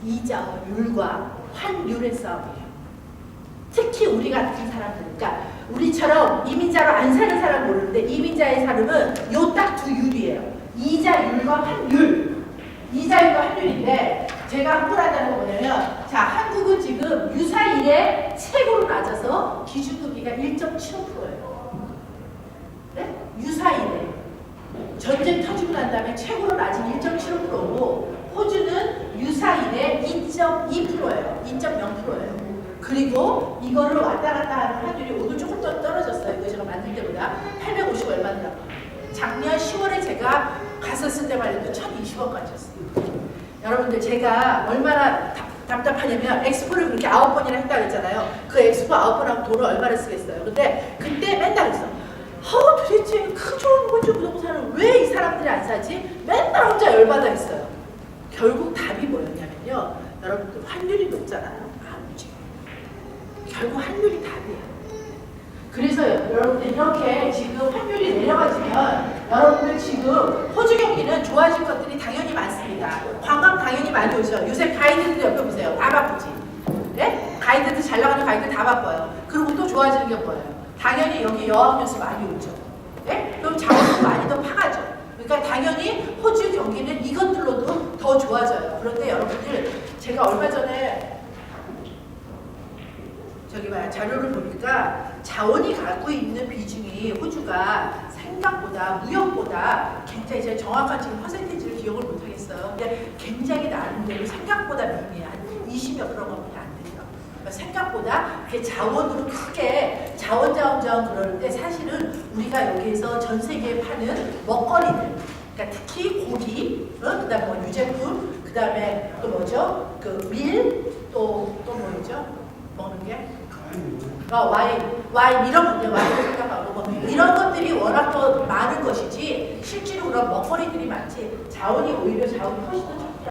이자율과 환율의 싸움이에요. 특히 우리 같은 사람들, 그러니까 우리처럼 이민자로 안 사는 사람 모르는데 이민자의 삶은 요 딱 두 율이에요. 이자율과 환율. 이자율과 환율인데 제가 흥분하다는 건 뭐냐면, 자, 한국은 지금 유사일에 최고로 낮아서 기준금리가 1.75%예요. 네? 유사일에. 전쟁 터지고 난 다음에 최고로 낮은 1.75%고 호주는 유사일에 2.2%예요. 2.0%예요. 그리고 이거를 왔다 갔다 하는 환율이 오늘 조금 더 떨어졌어요. 이거 제가 만들 때보다 850 얼마더라고요. 작년 10월에 제가 갔었을 때만 해도 1020원까지였어요. 여러분들 제가 얼마나 답답하냐면 엑스포를 그렇게 9번이나 했다고 했잖아요. 그 엑스포 9번하고 돈을 얼마를 쓰겠어요. 근데 그때 맨날 했어. 도대체 그 좋은 호주 부동산을 왜 이 사람들이 안 사지? 맨날 혼자 열받아 했어요. 결국 답이 뭐였냐면요. 여러분들 환율이 높잖아요. 결국 환율이 답이에요. 그래서 여러분들 이렇게 지금 환율이 내려가지면 여러분들 지금 호주 경기는 좋아질 것들이 당연히 많습니다. 관광 당연히 많이 오죠. 요새 가이드들 옆에 보세요. 다 바쁘지. 네? 가이드들 잘 나가는 가이드 다 바빠요. 그리고 또 좋아지는 게 뭐예요? 당연히 여기 여학연수 많이 오죠. 네? 그럼 자원도 많이 더 파가죠. 그러니까 당연히 호주 경기는 이것들로도 더 좋아져요. 그런데 여러분들 제가 얼마 전에 저기 봐 자료를 보니까 자원이 갖고 있는 비중이 호주가 생각보다 무역보다 굉장히 제가 정확한 지금 퍼센테이지를 기억을 못 하겠어요. 근데 굉장히 나름대로 생각보다 미미한 20몇 프로밖에 안 돼요. 그러니까 생각보다 그게 자원으로 크게 자원 그러는데 사실은 우리가 여기에서 전 세계에 파는 먹거리들, 그러니까 특히 고기, 그다음에 뭐 유제품, 그다음에 또 뭐죠? 그 밀, 또 뭐죠? 먹는 게? 와인 이런 건데 와인을 생각하고 뭐 이런 것들이 워낙 더 많은 것이지 실제로 그런 먹거리들이 많지 자원이 오히려 자원이 훨씬 더